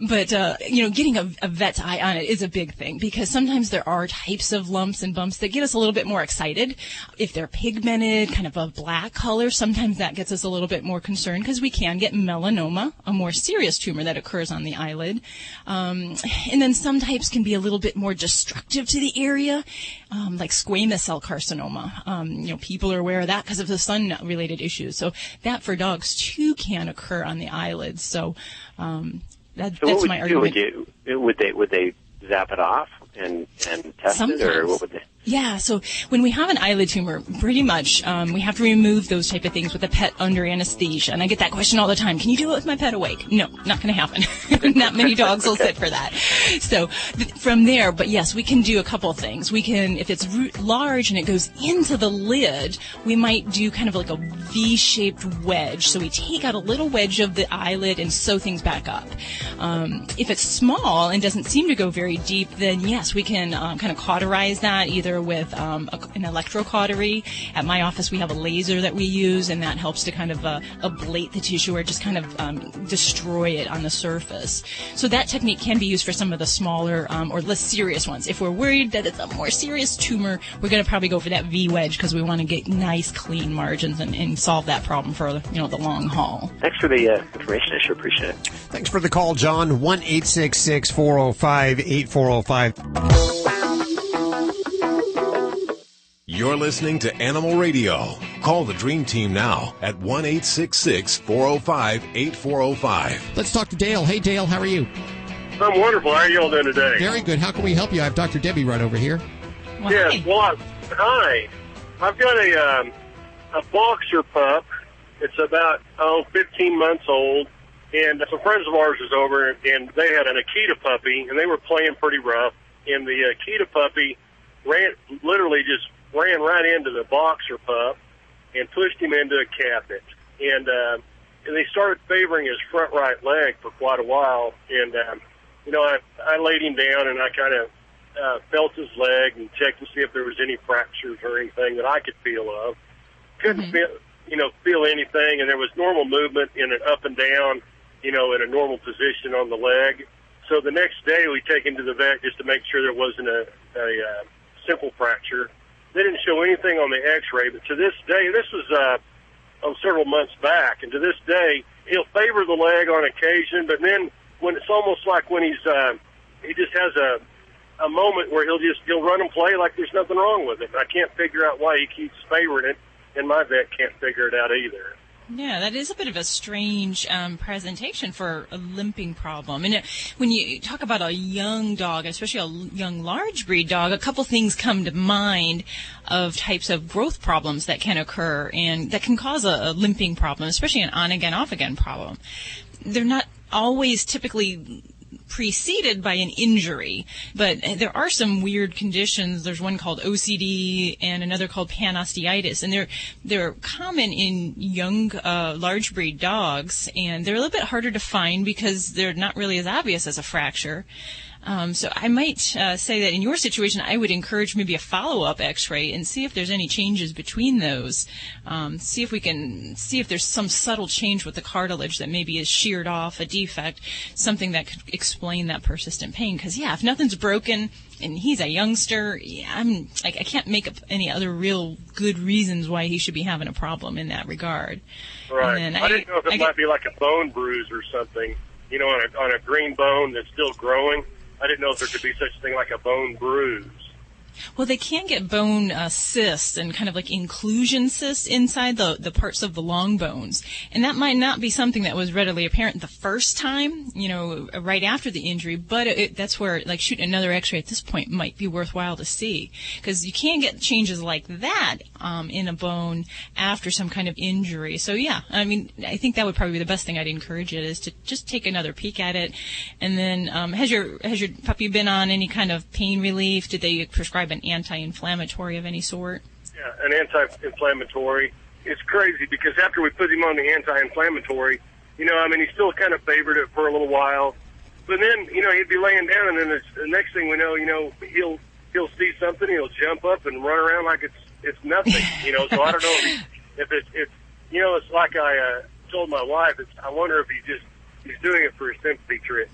But getting a vet's eye on it is a big thing, because sometimes there are types of lumps and bumps that get us a little bit more excited. If they're pigmented, kind of a black color, sometimes that gets us a little bit more concerned, because we can get melanoma, a more serious tumor that occurs on the eyelid. And then some types can be a little bit more destructive to the area, like squamous cell carcinoma. People are aware of that because of the sun-related issues. So that for dogs too can occur on the eyelids. So that's my argument. Would they zap it off and test Sometimes. it, or what would they? Yeah, so when we have an eyelid tumor, pretty much we have to remove those type of things with a pet under anesthesia. And I get that question all the time. Can you do it with my pet awake? No, not going to happen. Not many dogs will sit for that. So from there, but yes, we can do a couple things. We can, if it's large and it goes into the lid, we might do kind of like a V-shaped wedge. So we take out a little wedge of the eyelid and sew things back up. If it's small and doesn't seem to go very deep, then yes, we can kind of cauterize that, either with an electrocautery. At my office, we have a laser that we use, and that helps to kind of ablate the tissue, or just kind of destroy it on the surface. So that technique can be used for some of the smaller or less serious ones. If we're worried that it's a more serious tumor, we're going to probably go for that V-wedge, because we want to get nice, clean margins and solve that problem for the long haul. Thanks for the information. I sure appreciate it. Thanks for the call, John. 1-866-405-8405. You're listening to Animal Radio. Call the Dream Team now at 1-866-405-8405. Let's talk to Dale. Hey, Dale, how are you? I'm wonderful. How are you all doing today? Very good. How can we help you? I have Dr. Debbie right over here. Well, yes. Well, hi. I've got a boxer pup. It's about 15 months old, and some friends of ours was over, and they had an Akita puppy, and they were playing pretty rough. And the Akita puppy ran right into the boxer pup and pushed him into a cabinet. And they started favoring his front right leg for quite a while. And, I laid him down and I kind of felt his leg and checked to see if there was any fractures or anything that I could feel of. Couldn't feel anything. And there was normal movement in an up and down, in a normal position on the leg. So the next day we take him to the vet just to make sure there wasn't a simple fracture. They didn't show anything on the x-ray, but to this day, this was several months back, and to this day, he'll favor the leg on occasion, but then when it's almost like when he just has a moment where he'll run and play like there's nothing wrong with it. I can't figure out why he keeps favoring it, and my vet can't figure it out either. Yeah, that is a bit of a strange presentation for a limping problem. And when you talk about a young dog, especially a young large breed dog, a couple things come to mind of types of growth problems that can occur and that can cause a limping problem, especially an on-again, off-again problem. They're not always typically preceded by an injury, but there are some weird conditions. There's one called OCD and another called panosteitis, and they're common in young large breed dogs, and they're a little bit harder to find because they're not really as obvious as a fracture. So I might say that in your situation, I would encourage maybe a follow-up x-ray and see if there's any changes between those. See if there's some subtle change with the cartilage that maybe is sheared off, a defect, something that could explain that persistent pain. Because, if nothing's broken and he's a youngster, I can't make up any other real good reasons why he should be having a problem in that regard. Right. I didn't know if it might be like a bone bruise or something, on a green bone that's still growing. I didn't know if there could be such a thing like a bone bruise. Well, they can get bone cysts and kind of like inclusion cysts inside the parts of the long bones. And that might not be something that was readily apparent the first time, right after the injury, but that's where shooting another x-ray at this point might be worthwhile to see. Because you can get changes like that in a bone after some kind of injury. So, I think that would probably be the best thing I'd encourage it is to just take another peek at it. And then has your puppy been on any kind of pain relief? Did they prescribe an anti-inflammatory of any sort? Yeah, an anti-inflammatory. It's crazy because after we put him on the anti-inflammatory, he still kind of favored it for a little while. But then, he'd be laying down, and then the next thing we know, he'll see something, he'll jump up and run around like it's it's nothing, you know. So I don't know if it's you know, it's like I told my wife. I wonder if he's doing it for a sympathy trip.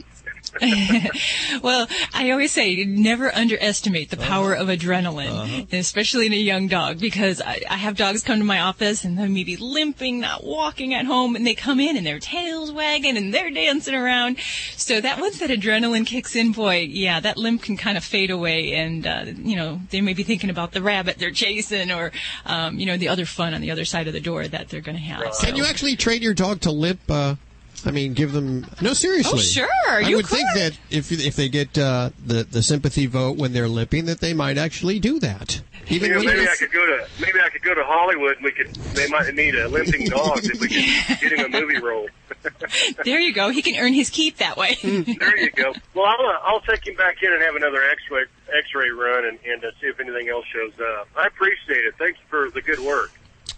Well, I always say never underestimate the power of adrenaline, especially in a young dog, because I have dogs come to my office and they're maybe limping, not walking at home, and they come in and their tail's wagging and they're dancing around. So that once that adrenaline kicks in, boy, yeah, that limp can kind of fade away, and you know, they may be thinking about the rabbit they're chasing, or you know, the other fun on the other side of the door that they're going to have. Can you actually train your dog to limp? I mean, give them... No, seriously. Oh, sure. I would think that if they get the sympathy vote when they're limping, that they might actually do that. Even you know, maybe I could go to Hollywood, and they might need a limping dog if we could get him a movie role. There you go. He can earn his keep that way. There you go. Well, I'll take him back in and have another X-ray run and see if anything else shows up. I appreciate it. Thanks for the good work.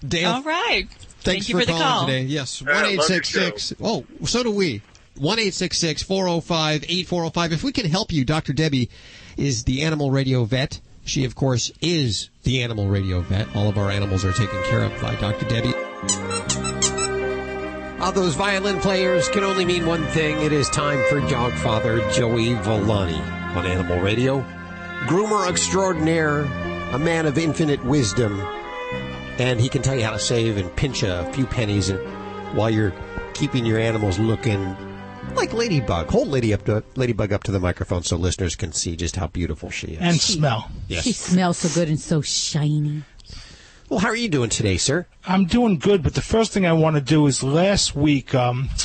Dale. All right. Thank you for calling call today. Yes, 1-866. Oh, so do we. 1-866-405-8405. If we can help you, Dr. Debbie is the animal radio vet. She, of course, is the animal radio vet. All of our animals are taken care of by Dr. Debbie. All those violin players can only mean one thing. It is time for dog father Joey Villani on Animal Radio. Groomer extraordinaire, a man of infinite wisdom. And he can tell you how to save and pinch a few pennies while you're keeping your animals looking like Ladybug. Hold Ladybug up to the microphone so listeners can see just how beautiful she is. And smell. Yes. She smells so good and so shiny. Well, how are you doing today, sir? I'm doing good, but the first thing I want to do is last week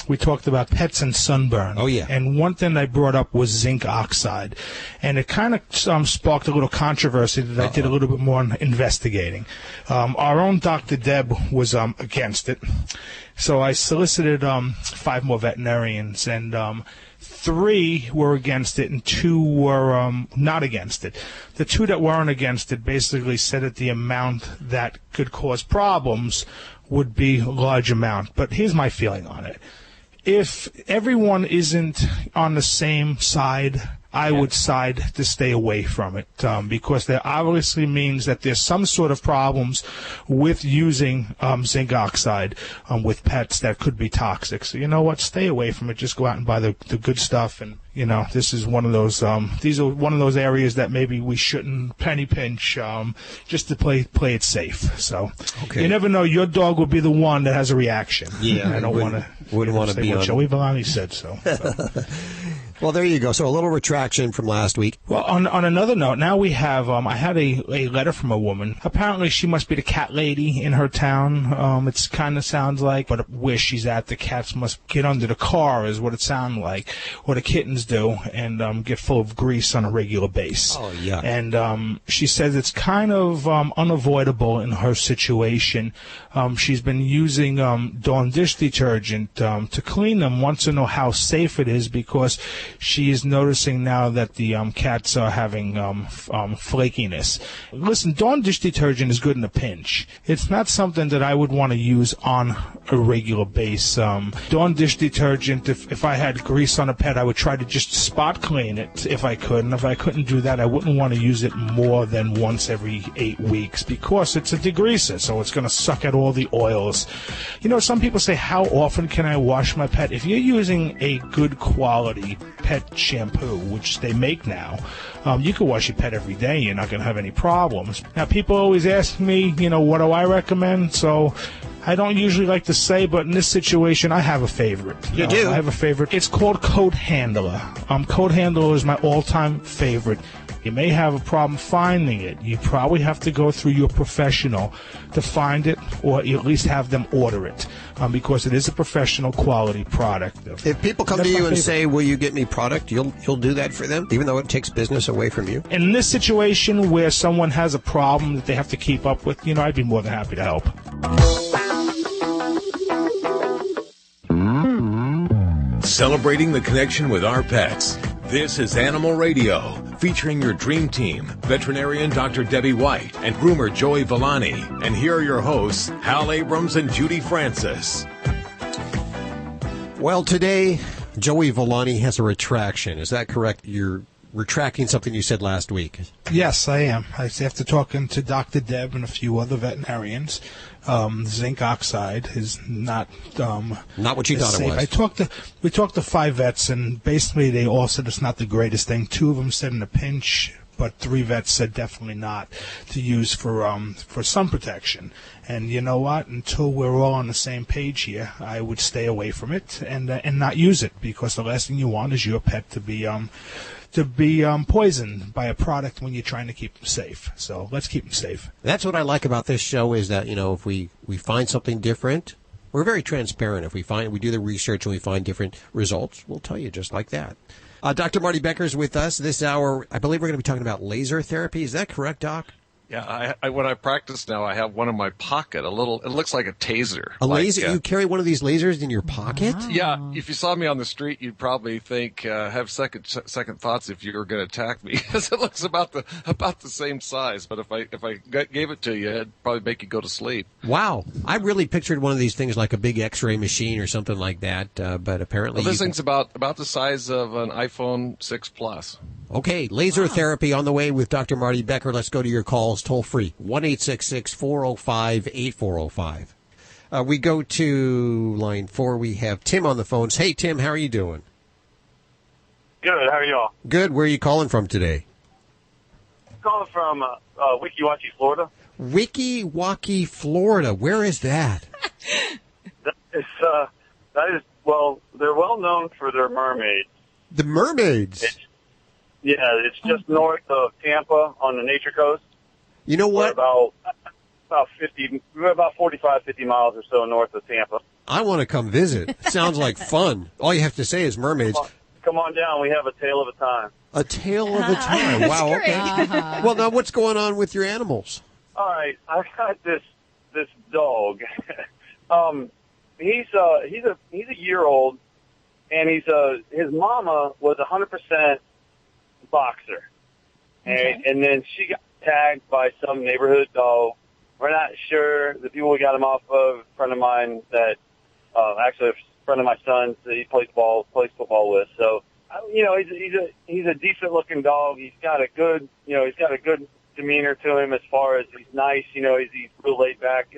we talked about pets and sunburn. Oh, yeah. And one thing I brought up was zinc oxide. And it kind of sparked a little controversy that I did a little bit more investigating. Our own Dr. Deb was against it. So I solicited 5 more veterinarians, and 3 were against it and 2 were not against it. The 2 that weren't against it basically said that the amount that could cause problems would be a large amount. But here's my feeling on it. If everyone isn't on the same side, I would side to stay away from it because that obviously means that there's some sort of problems with using zinc oxide with pets that could be toxic. So you know what? Stay away from it. Just go out and buy the good stuff. And you know, this is one of those. These are one of those areas that maybe we shouldn't penny pinch just to play it safe. So you never know. Your dog will be the one that has a reaction. Yeah, I don't want to. Wouldn't want to be on. Joey Villani said so. Well, there you go. So a little retraction from last week. Well, on another note, now we have, I had a letter from a woman. Apparently she must be the cat lady in her town. It kind of sounds like, but where she's at, the cats must get under the car is what it sounds like, or the kittens do, and get full of grease on a regular basis. Oh, yeah. And she says it's kind of unavoidable in her situation. She's been using Dawn dish detergent to clean them, wants to know how safe it is because she is noticing now that the cats are having flakiness. Listen, Dawn dish detergent is good in a pinch. It's not something that I would want to use on a regular base. Dawn dish detergent, if I had grease on a pet, I would try to just spot clean it if I could. And if I couldn't do that, I wouldn't want to use it more than once every 8 weeks because it's a degreaser, so it's going to suck out all the oils. You know, some people say, how often can I wash my pet? If you're using a good quality pet shampoo, which they make now, you can wash your pet every day. You're not going to have any problems. Now, people always ask me, you know, what do I recommend? So I don't usually like to say, but in this situation, I have a favorite. You do? I have a favorite. It's called Coat Handler. Coat Handler is my all-time favorite. You may have a problem finding it. You probably have to go through your professional to find it, or you at least have them order it, because it is a professional quality product. If people come to you and say, will you get me product, you'll do that for them, even though it takes business away from you? In this situation where someone has a problem that they have to keep up with, you know, I'd be more than happy to help. Celebrating the connection with our pets. This is Animal Radio, featuring your dream team, veterinarian Dr. Debbie White and groomer Joey Villani. And here are your hosts, Hal Abrams and Judy Francis. Well, today, Joey Villani has a retraction. Is that correct? You're retracting something you said last week. Yes, I am. After talking to Dr. Deb and a few other veterinarians, zinc oxide is not what you thought safe. it was. We talked to 5 vets, and basically they all said it's not the greatest thing. 2 of them said in a pinch, but 3 vets said definitely not to use for sun protection. And you know what? Until we're all on the same page here, I would stay away from it and not use it, because the last thing you want is your pet to be poisoned by a product when you're trying to keep them safe. So let's keep them safe. That's what I like about this show, is that, if we find something different, we're very transparent. If we do the research and we find different results, we'll tell you just like that. Dr. Marty Becker is with us this hour. I believe we're going to be talking about laser therapy. Is that correct, Doc? Yeah, when I practice now, I have one in my pocket. It looks like a taser. A laser? You carry one of these lasers in your pocket? Yeah. If you saw me on the street, you'd probably think, have second thoughts if you were going to attack me, because it looks about the same size. But if I gave it to you, it'd probably make you go to sleep. Wow, I really pictured one of these things like a big X-ray machine or something like that. But apparently, this thing's about the size of an iPhone 6 Plus. Okay, laser therapy on the way with Dr. Marty Becker. Let's go to your calls toll free, 1-866-405-8405. We go to line 4. We have Tim on the phones. Hey, Tim, how are you doing? Good. How are y'all? Good. Where are you calling from today? I'm calling from Weeki-Wachee, Florida. Weeki-Wachee, Florida. Where is that? Well, they're well known for their mermaids. The mermaids? It's just north of Tampa on the Nature Coast. You know what? We're about 45, 50 miles or so north of Tampa. I want to come visit. Sounds like fun. All you have to say is mermaids. Come on down. We have a tale of a time. A tale of a time. Wow. Okay. Well, now what's going on with your animals? All right. I've got this dog. He's a year old, and his mama was 100% boxer, and then she got tagged by some neighborhood dog. We're not sure. The people we got him off of, a friend of mine that actually a friend of my son's that he plays football with. So he's a decent looking dog. He's got a good demeanor to him, as far as he's nice. He's real laid back.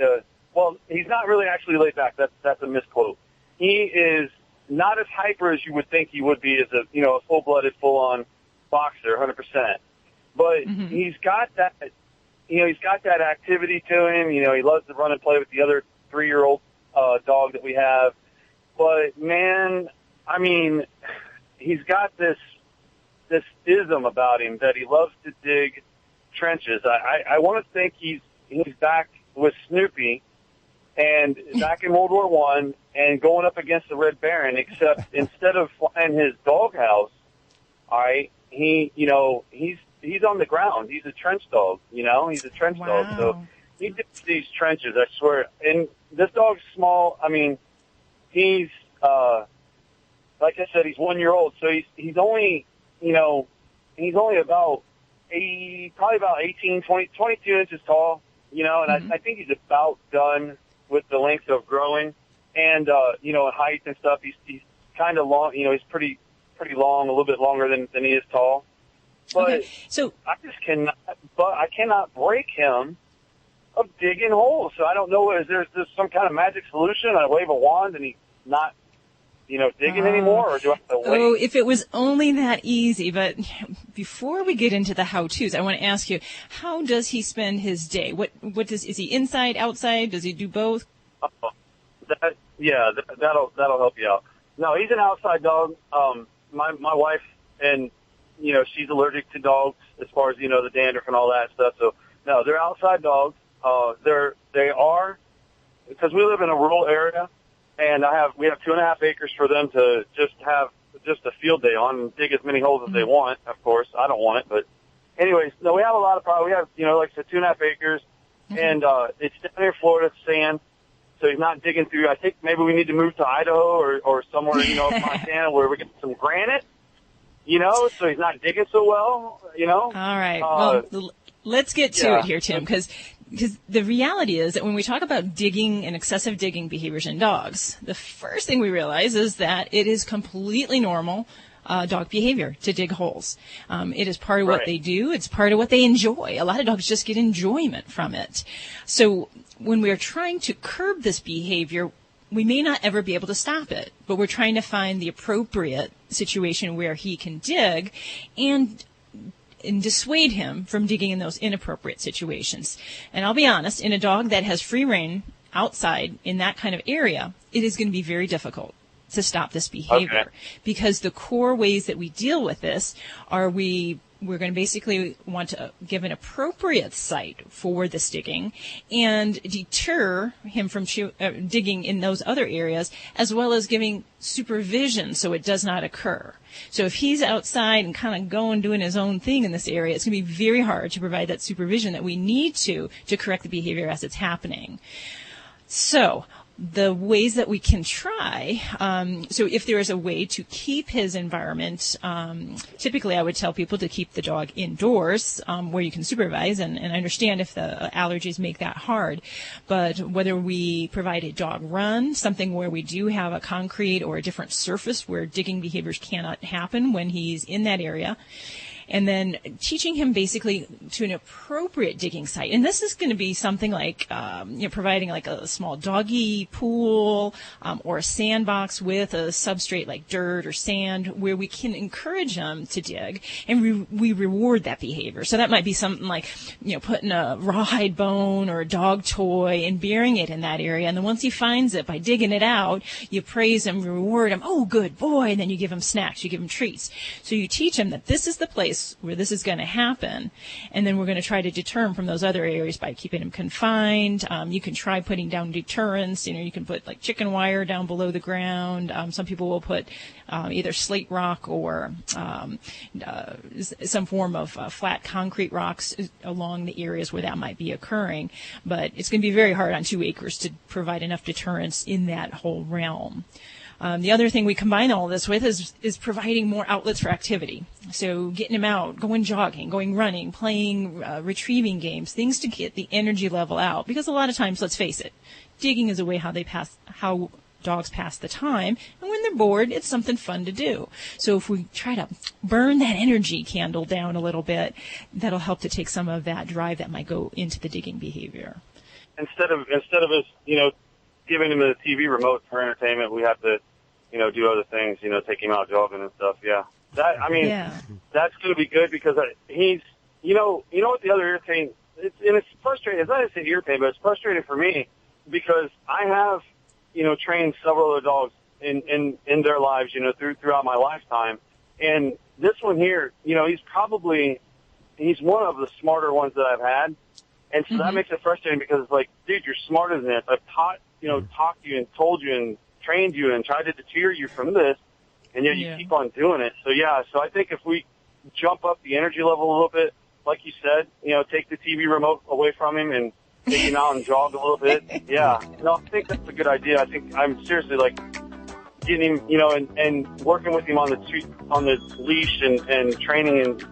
Well, he's not really actually laid back. That's a misquote. He is not as hyper as you would think he would be as a full-blooded, full-on boxer, 100%. But he's got that, he's got that activity to him. He loves to run and play with the other 3-year-old dog that we have. But man, I mean, he's got this ism about him that he loves to dig trenches. I want to think he's back with Snoopy and back in World War I and going up against the Red Baron, except instead of flying his doghouse, all right, he's on the ground. He's a trench dog, he's a trench dog. So he digs these trenches, I swear. And this dog's small. I mean, he's, like I said, he's 1 year old. So he's only, he's only about probably about 18, 20, 22 inches tall, and I think he's about done with the length of growing and, height and stuff. He's kind of long, he's pretty long, a little bit longer than he is tall. But okay, so I cannot break him of digging holes. So I don't know, is there some kind of magic solution? I wave a wand and he's not, digging anymore, or do I have to wait? Oh, if it was only that easy. But before we get into the how-tos, I want to ask you, how does he spend his day? Is he inside, outside? Does he do both? That'll help you out. No, he's an outside dog. My wife, and she's allergic to dogs as far as the dandruff and all that stuff. So no, they're outside dogs. They are, because we live in a rural area, and we have 2.5 acres for them to just have just a field day on and dig as many holes as they want. Of course, I don't want it, but anyways, no, we have a lot of problems. We have, like I said, 2.5 acres, and it's down here in Florida, it's sand, so he's not digging through. I think maybe we need to move to Idaho or somewhere, Montana, where we get some granite, so he's not digging so well, All right. Well, let's get to it here, Tim, because the reality is that when we talk about digging and excessive digging behaviors in dogs, the first thing we realize is that it is completely normal. dog behavior to dig holes. It is part of what they do. It's part of what they enjoy. A lot of dogs just get enjoyment from it. So when we are trying to curb this behavior, we may not ever be able to stop it, but we're trying to find the appropriate situation where he can dig and dissuade him from digging in those inappropriate situations. And I'll be honest, in a dog that has free rein outside in that kind of area, it is going to be very difficult to stop this behavior, because the core ways that we deal with this are we're going to basically want to give an appropriate site for this digging and deter him from digging in those other areas, as well as giving supervision so it does not occur. So if he's outside and kind of doing his own thing in this area, it's going to be very hard to provide that supervision that we need to correct the behavior as it's happening. So the ways that we can try, so if there is a way to keep his environment, typically I would tell people to keep the dog indoors where you can supervise, and I understand if the allergies make that hard, but whether we provide a dog run, something where we do have a concrete or a different surface where digging behaviors cannot happen when he's in that area, and then teaching him basically to an appropriate digging site. And this is going to be something like, providing like a small doggy pool, or a sandbox with a substrate like dirt or sand, where we can encourage him to dig, and we reward that behavior. So that might be something like, putting a rawhide bone or a dog toy and burying it in that area. And then once he finds it, by digging it out, you praise him, reward him. Oh, good boy. And then you give him snacks, you give him treats. So you teach him that this is the place where this is going to happen, and then we're going to try to deter him from those other areas by keeping him confined. You can try putting down deterrents. You can put like chicken wire down below the ground. Some people will put either slate rock or some form of flat concrete rocks along the areas where that might be occurring. But it's going to be very hard on 2 acres to provide enough deterrence in that whole realm. The other thing we combine all this with is providing more outlets for activity. So getting him out, going jogging, going running, playing retrieving games, things to get the energy level out. Because a lot of times, let's face it, digging is a way how dogs pass the time. And when they're bored, it's something fun to do. So if we try to burn that energy candle down a little bit, that'll help to take some of that drive that might go into the digging behavior. Instead of us, giving him the TV remote for entertainment, we have to, do other things, take him out jogging and stuff. Yeah. That's going to be good, because he's, what the other irritating, it's frustrating. It's not to say irritating, but it's frustrating for me, because I have, trained several other dogs in their lives, throughout my lifetime. And this one here, he's one of the smarter ones that I've had. And so that makes it frustrating, because it's like, dude, you're smarter than this. I've talked to you and told you and trained you and tried to deter you from this, and yet you keep on doing it. So I think if we jump up the energy level a little bit, like you said, take the TV remote away from him and take him out and jog a little bit. Yeah. No, I think that's a good idea. I think I'm seriously getting him, and working with him on the leash and training and,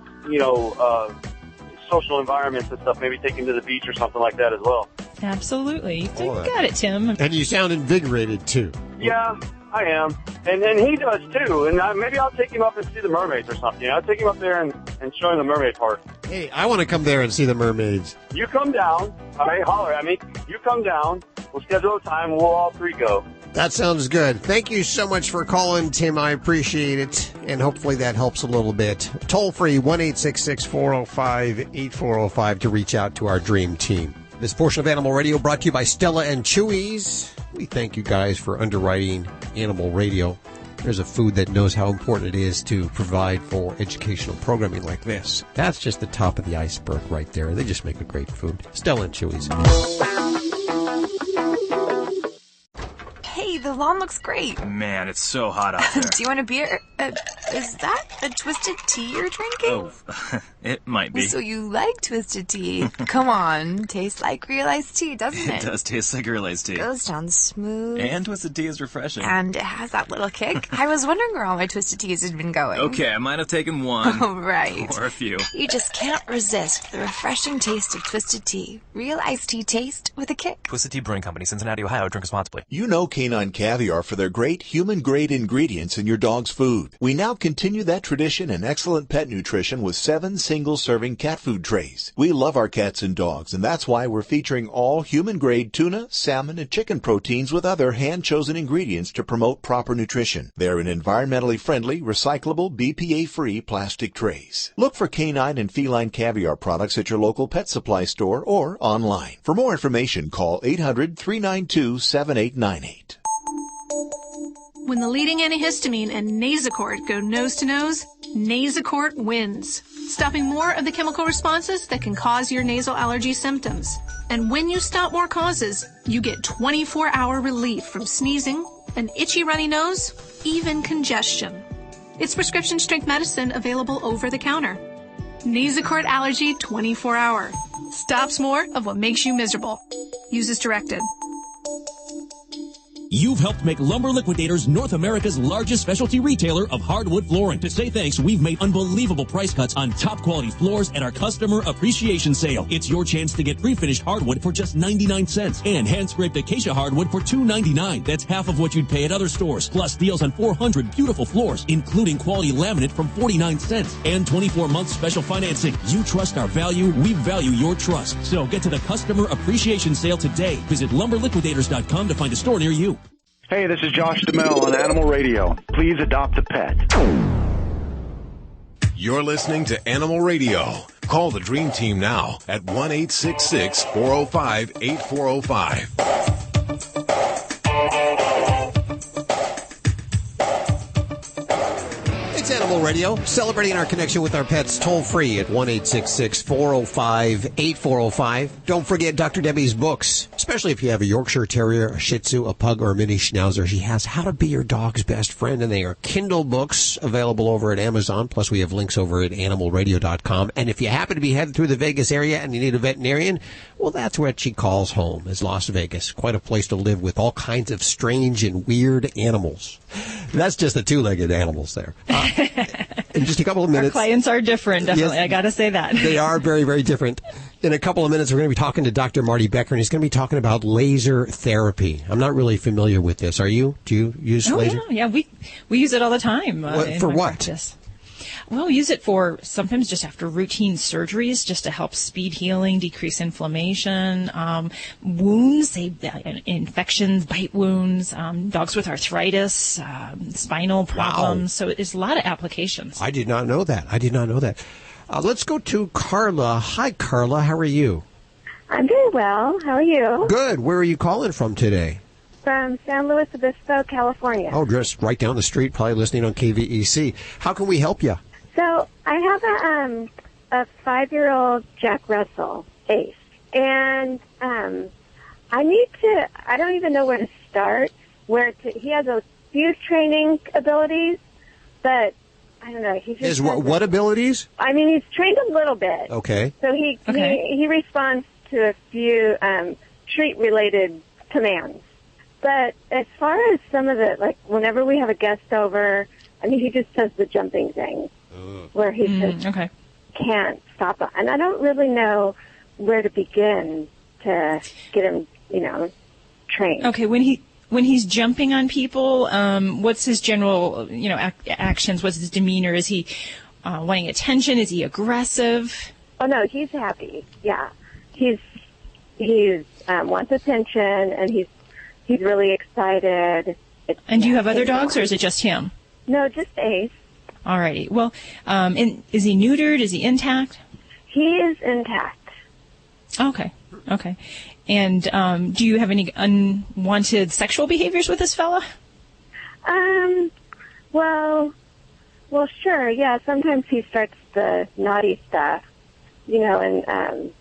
social environments and stuff, maybe take him to the beach or something like that as well. Absolutely. You got it, Tim. And you sound invigorated, too. Yeah, I am. And he does, too. And maybe I'll take him up and see the mermaids or something. I'll take him up there and show him the mermaid park. Hey, I want to come there and see the mermaids. You come down. All right, holler at me. You come down. We'll schedule a time. We'll all three go. That sounds good. Thank you so much for calling, Tim. I appreciate it. And hopefully that helps a little bit. Toll free, 1-866-405-8405 to reach out to our dream team. This portion of Animal Radio brought to you by Stella and Chewy's. We thank you guys for underwriting Animal Radio. There's a food that knows how important it is to provide for educational programming like this. That's just the top of the iceberg right there. They just make a great food. Stella and Chewy's. Hey, the lawn looks great. Man, it's so hot out there. Do you want a beer? Is that a twisted tea you're drinking? Oh, it might be. So you like twisted tea. Come on, tastes like real iced tea, doesn't it? It does taste like real iced tea. Goes down smooth. And twisted tea is refreshing. And it has that little kick. I was wondering where all my twisted teas had been going. Okay, I might have taken one. Oh, right. Or a few. You just can't resist the refreshing taste of twisted tea. Real iced tea taste with a kick. Twisted Tea Brewing Company, Cincinnati, Ohio. Drink responsibly. Canine Cat Caviar for their great human-grade ingredients in your dog's food. We now continue that tradition in excellent pet nutrition with 7 single-serving cat food trays. We love our cats and dogs, and that's why we're featuring all human-grade tuna, salmon, and chicken proteins with other hand-chosen ingredients to promote proper nutrition. They're in environmentally friendly, recyclable, BPA-free plastic trays. Look for canine and feline caviar products at your local pet supply store or online. For more information, call 800-392-7898. When the leading antihistamine and Nasacort go nose-to-nose, Nasacort wins, stopping more of the chemical responses that can cause your nasal allergy symptoms. And when you stop more causes, you get 24-hour relief from sneezing, an itchy runny nose, even congestion. It's prescription-strength medicine available over the counter. Nasacort Allergy 24-hour. Stops more of what makes you miserable. Use as directed. You've helped make Lumber Liquidators North America's largest specialty retailer of hardwood flooring. To say thanks, we've made unbelievable price cuts on top quality floors at our customer appreciation sale. It's your chance to get pre-finished hardwood for just 99 cents and hand-scraped acacia hardwood for $2.99. That's half of what you'd pay at other stores. Plus deals on 400 beautiful floors, including quality laminate from 49 cents and 24-month special financing. You trust our value, we value your trust. So get to the customer appreciation sale today. Visit lumberliquidators.com to find a store near you. Hey, this is Josh DeMille on Animal Radio. Please adopt a pet. You're listening to Animal Radio. Call the Dream Team now at 1-866-405-8405. It's Animal Radio, celebrating our connection with our pets toll-free at 1-866-405-8405. Don't forget Dr. Debbie's books, especially if you have a Yorkshire Terrier, a Shih Tzu, a Pug, or a Mini Schnauzer. She has How to Be Your Dog's Best Friend, and they are Kindle books available over at Amazon. Plus, we have links over at animalradio.com. And if you happen to be headed through the Vegas area and you need a veterinarian, well, that's what she calls home, is Las Vegas. Quite a place to live with all kinds of strange and weird animals. That's just the two-legged animals there. In just a couple of minutes. Our clients are different, definitely. Yes, I got to say that. They are very, very different. In a couple of minutes, we're going to be talking to Dr. Marty Becker, and he's going to be talking about laser therapy. I'm not really familiar with this. Are you? Do you use laser? Yeah, we use it all the time. For what? Practice. Well, we use it for sometimes just after routine surgeries, just to help speed healing, decrease inflammation, wounds, infections, bite wounds, dogs with arthritis, spinal problems. Wow. So there's a lot of applications. I did not know that. Let's go to Carla. Hi, Carla. How are you? I'm doing well. How are you? Good. Where are you calling from today? From San Luis Obispo, California. Oh, just right down the street, probably listening on KVEC. How can we help you? So I have a 5-year-old Jack Russell, Ace, and I don't even know where to start. He has a few training abilities, but I don't know. He just what abilities? I mean, he's trained a little bit. Okay. So he responds to a few treat-related commands. But as far as some of it, like whenever we have a guest over, I mean, he just does the jumping thing where he just can't stop it. And I don't really know where to begin to get him, trained. Okay, when he's jumping on people, what's his general, actions? What's his demeanor? Is he wanting attention? Is he aggressive? Oh no, he's happy. Yeah, he's wants attention, and he's really excited. And do you have other dogs, or is it just him? No, just Ace. Alrighty. Well, is he neutered? Is he intact? He is intact. Okay. And do you have any unwanted sexual behaviors with this fella? Well, sure. Yeah. Sometimes he starts the naughty stuff, and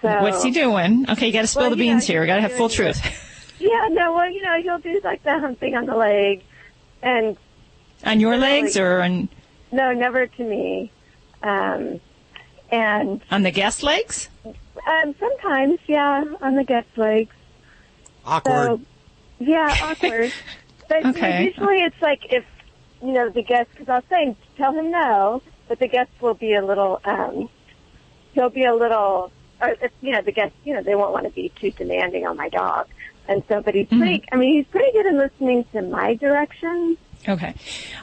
so. What's he doing? Okay, you got to spill the beans here. We got to have full truth. Yeah. No. Well, he'll do like the humping on the leg, and. On your legs or on? No, never to me. And on the guest legs? Sometimes, yeah, on the guest legs. Awkward. So, yeah, awkward. But usually it's like if the guest, because I was saying tell him no, but the guest will be a little. He'll be a little the guests, they won't want to be too demanding on my dog. And so, but he's pretty good in listening to my directions. Okay.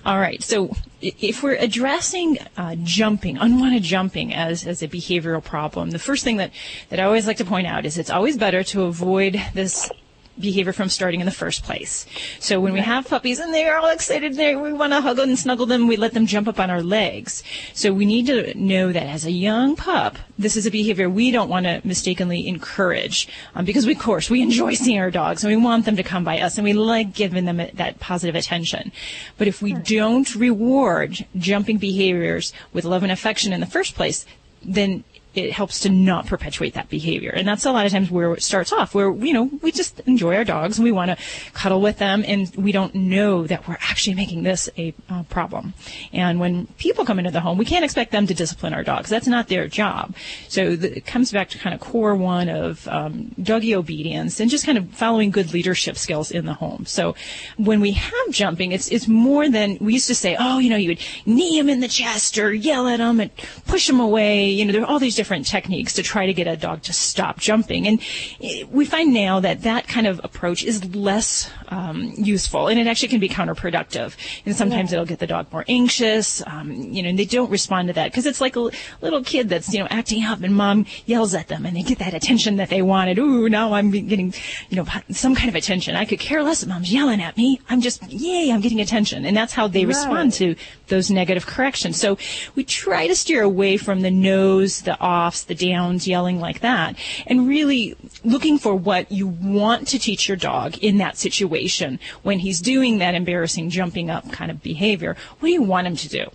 All right. So if we're addressing jumping, unwanted jumping as a behavioral problem, the first thing that I always like to point out is it's always better to avoid this behavior from starting in the first place. So when we have puppies and they're all excited, we want to hug and snuggle them, we let them jump up on our legs. So we need to know that as a young pup, this is a behavior we don't want to mistakenly encourage because, of course, we enjoy seeing our dogs and we want them to come by us and we like giving them that positive attention. But if we don't reward jumping behaviors with love and affection in the first place, then it helps to not perpetuate that behavior. And that's a lot of times where it starts off, where, we just enjoy our dogs and we want to cuddle with them and we don't know that we're actually making this a problem. And when people come into the home, we can't expect them to discipline our dogs. That's not their job. So it comes back to kind of core one of doggy obedience and just kind of following good leadership skills in the home. So when we have jumping, it's more than, we used to say, you would knee him in the chest or yell at him and push him away. There are all these different techniques to try to get a dog to stop jumping. And we find now that kind of approach is less useful, and it actually can be counterproductive. And sometimes it'll get the dog more anxious, and they don't respond to that because it's like a little kid that's, acting up and mom yells at them and they get that attention that they wanted. Ooh, now I'm getting, some kind of attention. I could care less if mom's yelling at me. I'm just, yay, I'm getting attention. And that's how they respond to those negative corrections. So we try to steer away from the no's, the offs, the downs, yelling like that, and really looking for what you want to teach your dog in that situation when he's doing that embarrassing jumping up kind of behavior. What do you want him to do?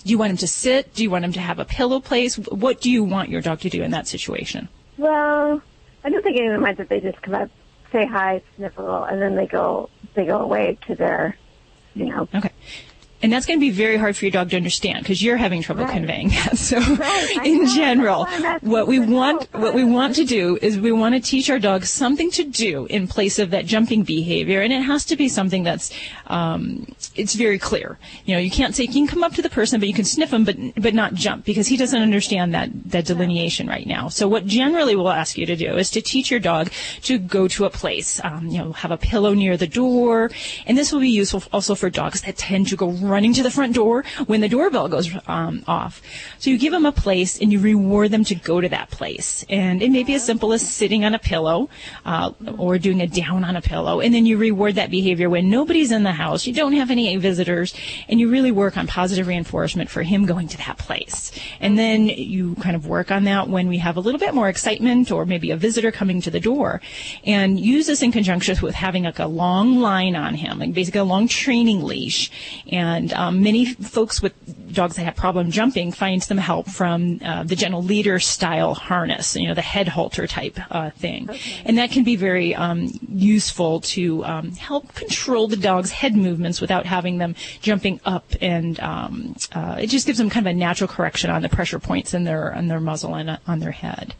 Do you want him to sit? Do you want him to have a pillow place? What do you want your dog to do in that situation? Well, I don't think anyone minds that they just come up, say hi, sniffle, and then they go away to their, Okay. And that's going to be very hard for your dog to understand because you're having trouble conveying that. So in general, what we want to do is we want to teach our dogs something to do in place of that jumping behavior. And it has to be something that's, it's very clear. You can't say you can come up to the person, but you can sniff him, but not jump because he doesn't understand that delineation right now. So what generally we'll ask you to do is to teach your dog to go to a place, have a pillow near the door. And this will be useful also for dogs that tend to go running to the front door when the doorbell goes off. So you give them a place and you reward them to go to that place. And it may be as simple as sitting on a pillow or doing a down on a pillow. And then you reward that behavior when nobody's in the house, you don't have any visitors, and you really work on positive reinforcement for him going to that place. And then you kind of work on that when we have a little bit more excitement or maybe a visitor coming to the door. And use this in conjunction with having like a long line on him, like basically a long training leash. And many folks with dogs that have problem jumping find some help from the gentle leader style harness, the head halter type thing. Okay. And that can be very useful to help control the dog's head movements without having them jumping up, and it just gives them kind of a natural correction on the pressure points in their muzzle and on their head.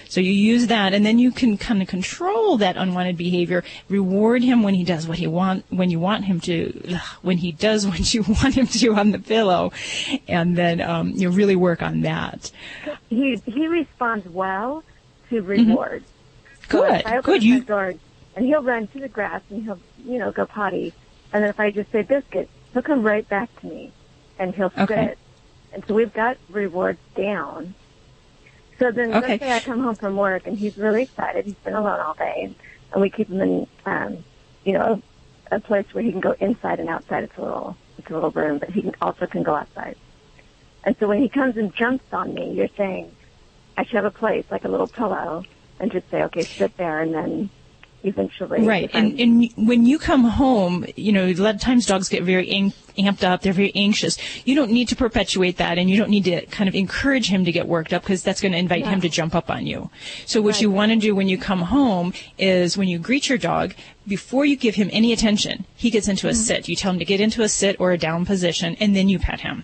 So you use that, and then you can kind of control that unwanted behavior, reward him when he does what he when you want him to, when he does what you want him to on the pillow, and then you really work on that. He responds well to reward. Good, so good. And he'll run to the grass and he'll go potty, and then if I just say biscuit, he'll come right back to me, and he'll sit. And so we've got rewards down. So then let's say I come home from work and he's really excited. He's been alone all day, and we keep him in, a place where he can go inside and outside. It's a little room, but he can go outside. And so when he comes and jumps on me, you're saying I should have a place like a little pillow, and just say, okay, sit there, and then eventually. Right. And when you come home, a lot of times dogs get very amped up. They're very anxious. You don't need to perpetuate that, and you don't need to kind of encourage him to get worked up, because that's going to invite him to jump up on you. So what you want to do when you come home is when you greet your dog, before you give him any attention, he gets into a sit. You tell him to get into a sit or a down position, and then you pet him.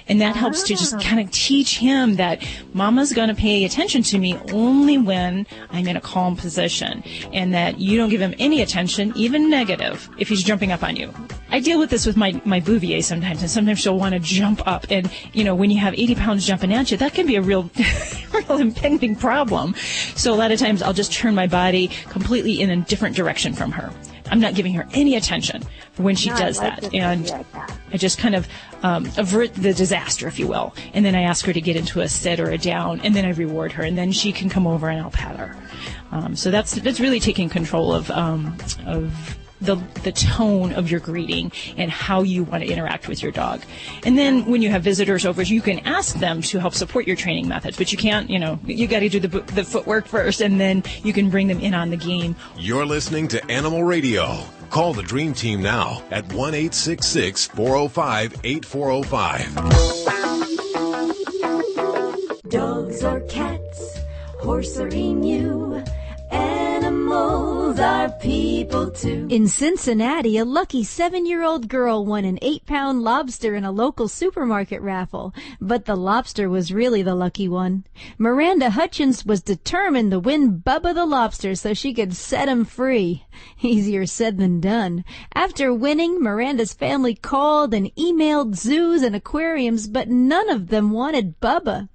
And that helps to just kind of teach him that mama's going to pay attention to me only when I'm in a calm position, and that you don't give him any attention, even negative, if he's jumping up on you. I deal with this with my Boo Bouvier sometimes, and sometimes she'll want to jump up. And, you know, when you have 80 pounds jumping at you, that can be a real impending problem. So a lot of times I'll just turn my body completely in a different direction from her. I'm not giving her any attention when she does that. And I just kind of avert the disaster, if you will. And then I ask her to get into a sit or a down, and then I reward her, and then she can come over and I'll pet her. So that's really taking control of the tone of your greeting and how you want to interact with your dog. And then when you have visitors over, you can ask them to help support your training methods, but you can't, you got to do the footwork first, and then you can bring them in on the game. You're listening to Animal Radio. Call the Dream Team now at 1-866-405-8405. Dogs or cats, horse or emu, animals are people too. In Cincinnati, a lucky 7-year-old girl won an 8-pound lobster in a local supermarket raffle. But the lobster was really the lucky one. Miranda Hutchins was determined to win Bubba the lobster so she could set him free. Easier said than done. After winning, Miranda's family called and emailed zoos and aquariums, but none of them wanted Bubba.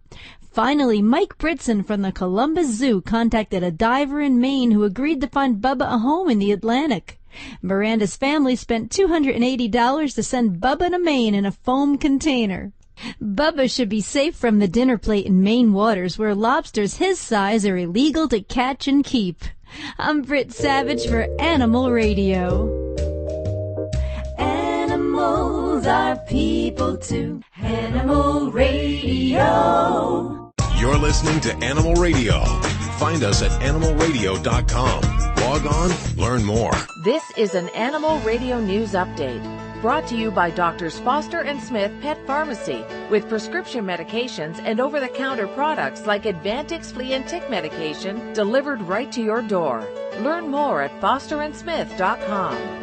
Finally, Mike Britson from the Columbus Zoo contacted a diver in Maine who agreed to find Bubba a home in the Atlantic. Miranda's family spent $280 to send Bubba to Maine in a foam container. Bubba should be safe from the dinner plate in Maine waters, where lobsters his size are illegal to catch and keep. I'm Britt Savage for Animal Radio. Animals are people too. Animal Radio. You're listening to Animal Radio. Find us at animalradio.com. Log on, learn more. This is an Animal Radio News Update, brought to you by Doctors Foster and Smith Pet Pharmacy, with prescription medications and over-the-counter products like Advantix flea and tick medication delivered right to your door. Learn more at fosterandsmith.com.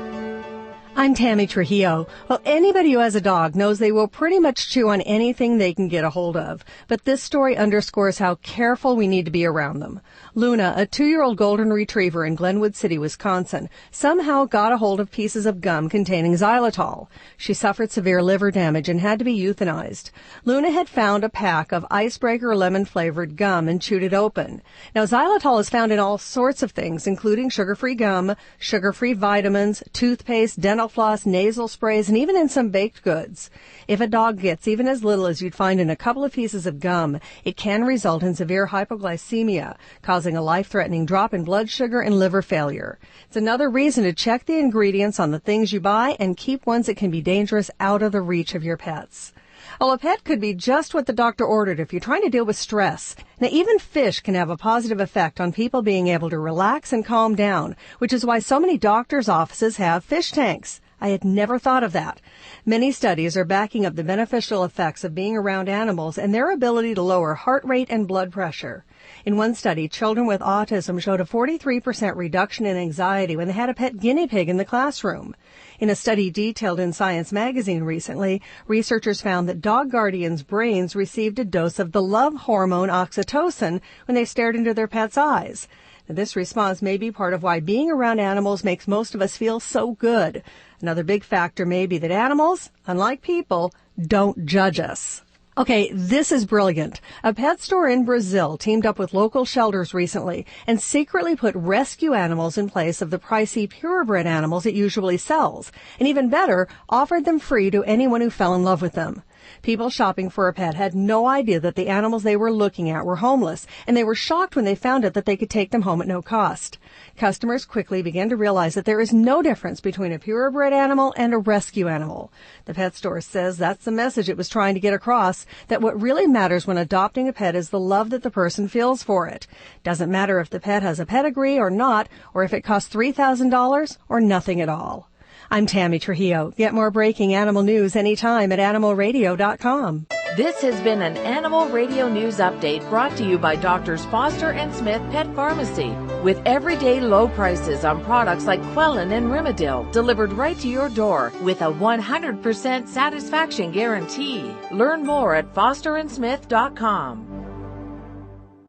I'm Tammy Trujillo. Well, anybody who has a dog knows they will pretty much chew on anything they can get a hold of. But this story underscores how careful we need to be around them. Luna, a 2-year-old golden retriever in Glenwood City, Wisconsin, somehow got a hold of pieces of gum containing xylitol. She suffered severe liver damage and had to be euthanized. Luna had found a pack of icebreaker lemon-flavored gum and chewed it open. Now, xylitol is found in all sorts of things, including sugar-free gum, sugar-free vitamins, toothpaste, dental floss, nasal sprays, and even in some baked goods. If a dog gets even as little as you'd find in a couple of pieces of gum, it can result in severe hypoglycemia, causing a life-threatening drop in blood sugar and liver failure. It's another reason to check the ingredients on the things you buy and keep ones that can be dangerous out of the reach of your pets. Well, a pet could be just what the doctor ordered if you're trying to deal with stress. Now, even fish can have a positive effect on people being able to relax and calm down, which is why so many doctors' offices have fish tanks. I had never thought of that. Many studies are backing up the beneficial effects of being around animals and their ability to lower heart rate and blood pressure. In one study, children with autism showed a 43% reduction in anxiety when they had a pet guinea pig in the classroom. In a study detailed in Science magazine recently, researchers found that dog guardians' brains received a dose of the love hormone oxytocin when they stared into their pet's eyes. Now, this response may be part of why being around animals makes most of us feel so good. Another big factor may be that animals, unlike people, don't judge us. Okay, this is brilliant. A pet store in Brazil teamed up with local shelters recently and secretly put rescue animals in place of the pricey purebred animals it usually sells. And even better, offered them free to anyone who fell in love with them. People shopping for a pet had no idea that the animals they were looking at were homeless, and they were shocked when they found out that they could take them home at no cost. Customers quickly began to realize that there is no difference between a purebred animal and a rescue animal. The pet store says that's the message it was trying to get across, that what really matters when adopting a pet is the love that the person feels for it. Doesn't matter if the pet has a pedigree or not, or if it costs $3,000 or nothing at all. I'm Tammy Trujillo. Get more breaking animal news anytime at animalradio.com. This has been an Animal Radio News Update brought to you by Doctors Foster and Smith Pet Pharmacy, with everyday low prices on products like Quellin and Rimadyl delivered right to your door with a 100% satisfaction guarantee. Learn more at fosterandsmith.com.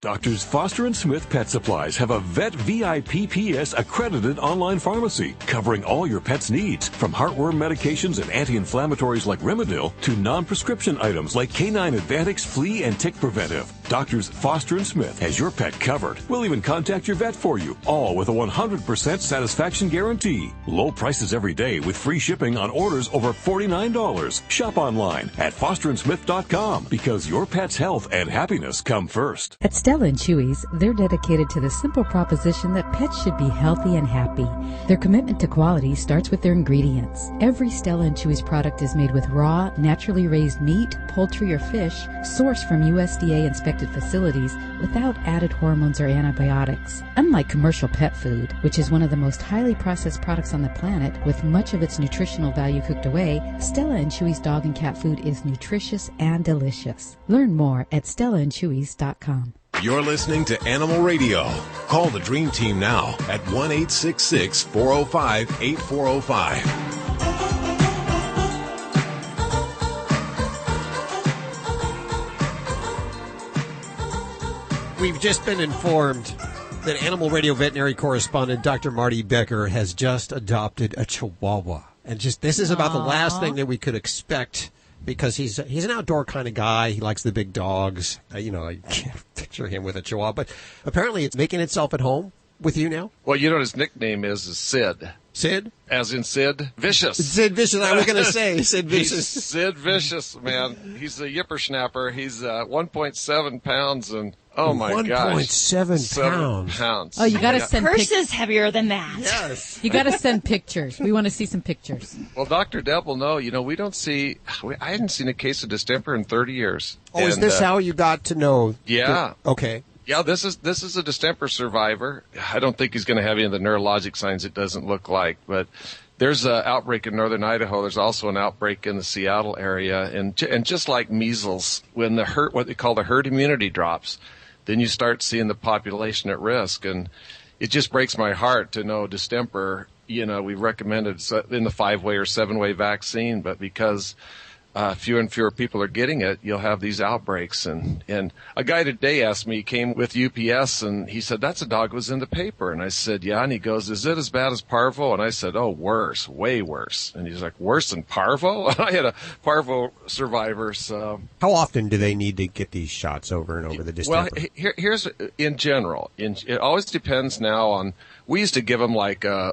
Doctors Foster and Smith Pet Supplies have a Vet VIPPS accredited online pharmacy covering all your pet's needs, from heartworm medications and anti-inflammatories like Rimadyl to non-prescription items like Canine Advantix Flea and Tick Preventive. Doctors Foster and Smith has your pet covered. We'll even contact your vet for you, all with a 100% satisfaction guarantee. Low prices every day with free shipping on orders over $49. Shop online at fosterandsmith.com because your pet's health and happiness come first. At Stella and Chewy's, they're dedicated to the simple proposition that pets should be healthy and happy. Their commitment to quality starts with their ingredients. Every Stella and Chewy's product is made with raw, naturally raised meat, poultry, or fish sourced from USDA-inspected facilities without added hormones or antibiotics. Unlike commercial pet food, which is one of the most highly processed products on the planet with much of its nutritional value cooked away, Stella and Chewy's dog and cat food is nutritious and delicious. Learn more at stellaandchewy's.com. You're listening to Animal Radio. Call the Dream Team now at 1-866-405-8405. We've just been informed that Animal Radio Veterinary Correspondent Dr. Marty Becker has just adopted a Chihuahua. And this is about the last thing that we could expect, because he's an outdoor kind of guy. He likes the big dogs. I can't picture him with a Chihuahua. But apparently it's making itself at home with you now? Well, you know what his nickname is Sid. Sid? As in Sid Vicious. Sid Vicious, I was going to say. Sid Vicious. He's Sid Vicious, man. He's a yipper snapper. He's 1.7 pounds and, oh my gosh. 1.7 pounds. Oh, you got to send purse is heavier than that. Yes. You got to send pictures. We want to see some pictures. Well, Dr. Deb will know. We don't see, I hadn't seen a case of distemper in 30 years. Oh, is this how you got to know? Yeah. Okay. Yeah, this is a distemper survivor. I don't think he's going to have any of the neurologic signs it doesn't look like, but there's an outbreak in northern Idaho. There's also an outbreak in the Seattle area, and just like measles, when what they call the herd immunity drops, then you start seeing the population at risk, and it just breaks my heart to know distemper. We recommended in the 5-way or 7-way vaccine, but because fewer and fewer people are getting it, you'll have these outbreaks. And a guy today asked me, he came with UPS, and he said, that's a dog that was in the paper. And I said, yeah. And he goes, is it as bad as parvo? And I said, oh, worse, way worse. And he's like, worse than parvo? And I had a parvo survivor. So how often do they need to get these shots over and over the distemper? Well, here's in general. It always depends now on. We used to give them like a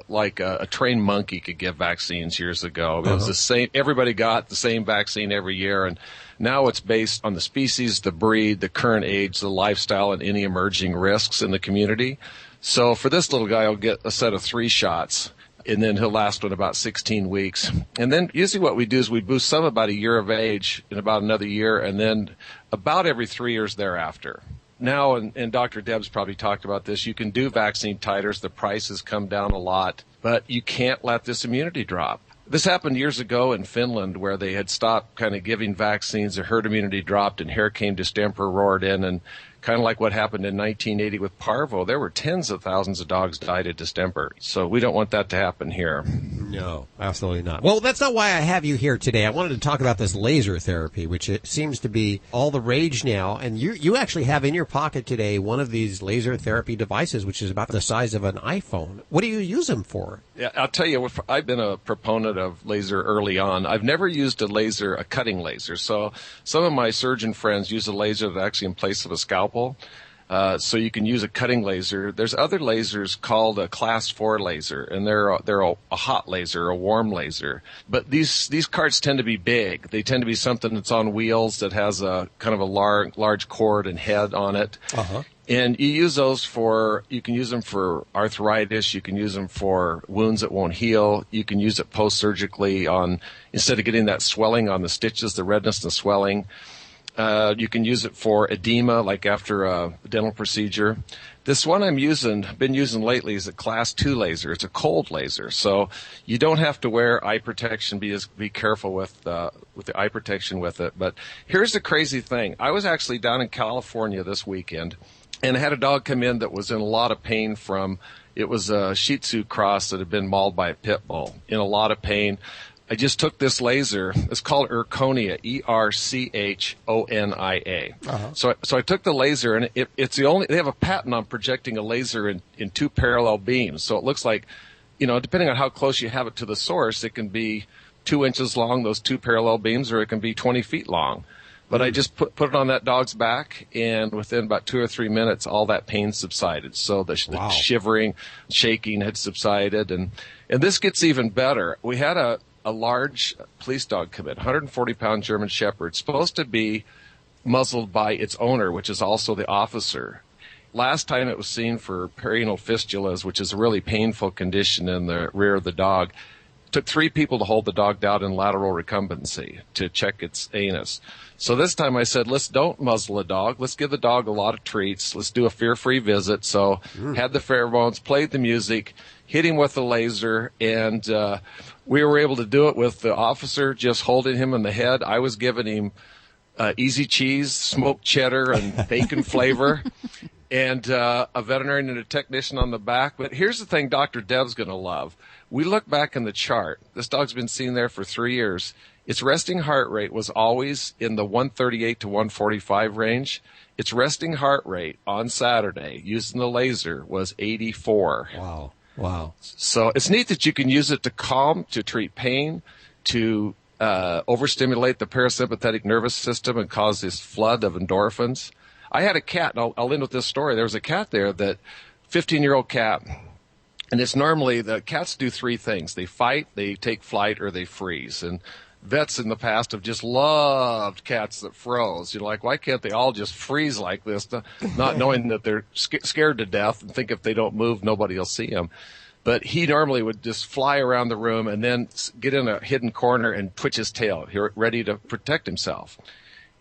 trained monkey could give vaccines years ago. It was the same. Everybody got the same vaccine every year, and now it's based on the species, the breed, the current age, the lifestyle, and any emerging risks in the community. So for this little guy, he'll get a set of 3 shots, and then he'll last one about 16 weeks. And then usually what we do is we boost some about a year of age in about another year, and then about every 3 years thereafter. Now, and Dr. Deb's probably talked about this, you can do vaccine titers. The price has come down a lot, but you can't let this immunity drop. This happened years ago in Finland, where they had stopped kind of giving vaccines. The herd immunity dropped, and here came distemper, roared in, and kind of like what happened in 1980 with parvo, there were tens of thousands of dogs died of distemper. So we don't want that to happen here. No, absolutely not. Well, that's not why I have you here today. I wanted to talk about this laser therapy, which it seems to be all the rage now. And you actually have in your pocket today one of these laser therapy devices, which is about the size of an iPhone. What do you use them for? Yeah, I'll tell you, I've been a proponent of laser early on. I've never used a cutting laser. So some of my surgeon friends use a laser that's actually in place of a scalpel. So you can use a cutting laser. There's other lasers called a class 4 laser, and they're a hot laser, a warm laser. But these carts tend to be big. They tend to be something that's on wheels that has a kind of a large cord and head on it. And you use those you can use them for arthritis. You can use them for wounds that won't heal. You can use it post-surgically instead of getting that swelling on the stitches, the redness and the swelling. You can use it for edema, like after a dental procedure. This one been using lately is a class 2 laser. It's a cold laser, so you don't have to wear eye protection. Be careful with the eye protection with it. But here's the crazy thing. I was actually down in California this weekend, and I had a dog come in that was in a lot of pain it was a Shih Tzu cross that had been mauled by a pit bull, in a lot of pain. I just took this laser. It's called Erchonia, E-R-C-H-O-N-I-A. So I took the laser, and it's the only. They have a patent on projecting a laser in 2 parallel beams. So it looks like, depending on how close you have it to the source, it can be 2 inches long, those 2 parallel beams, or it can be 20 feet long. But I just put it on that dog's back, and within about 2 or 3 minutes, all that pain subsided. So the shivering, shaking had subsided, and this gets even better. We had a large police dog come in, 140-pound German Shepard, supposed to be muzzled by its owner, which is also the officer. Last time it was seen for perianal fistulas, which is a really painful condition in the rear of the dog. It took 3 people to hold the dog down in lateral recumbency to check its anus. So this time I said, let's don't muzzle a dog. Let's give the dog a lot of treats. Let's do a fear-free visit. So had the pheromones, played the music, hit him with the laser, and we were able to do it with the officer just holding him in the head. I was giving him easy cheese, smoked cheddar, and bacon flavor, and a veterinarian and a technician on the back. But here's the thing Dr. Deb's going to love. We look back in the chart. This dog's been seen there for 3 years. Its resting heart rate was always in the 138 to 145 range. Its resting heart rate on Saturday using the laser was 84. Wow. So it's neat that you can use it to calm, to treat pain, to overstimulate the parasympathetic nervous system and cause this flood of endorphins. I had a cat, and I'll end with this story. There was a cat there, that 15-year-old cat, and it's normally the cats do 3 things. They fight, they take flight, or they freeze. And vets in the past have just loved cats that froze. You're like, why can't they all just freeze like this, not knowing that they're scared to death and think if they don't move, nobody will see them. But he normally would just fly around the room and then get in a hidden corner and twitch his tail, ready to protect himself.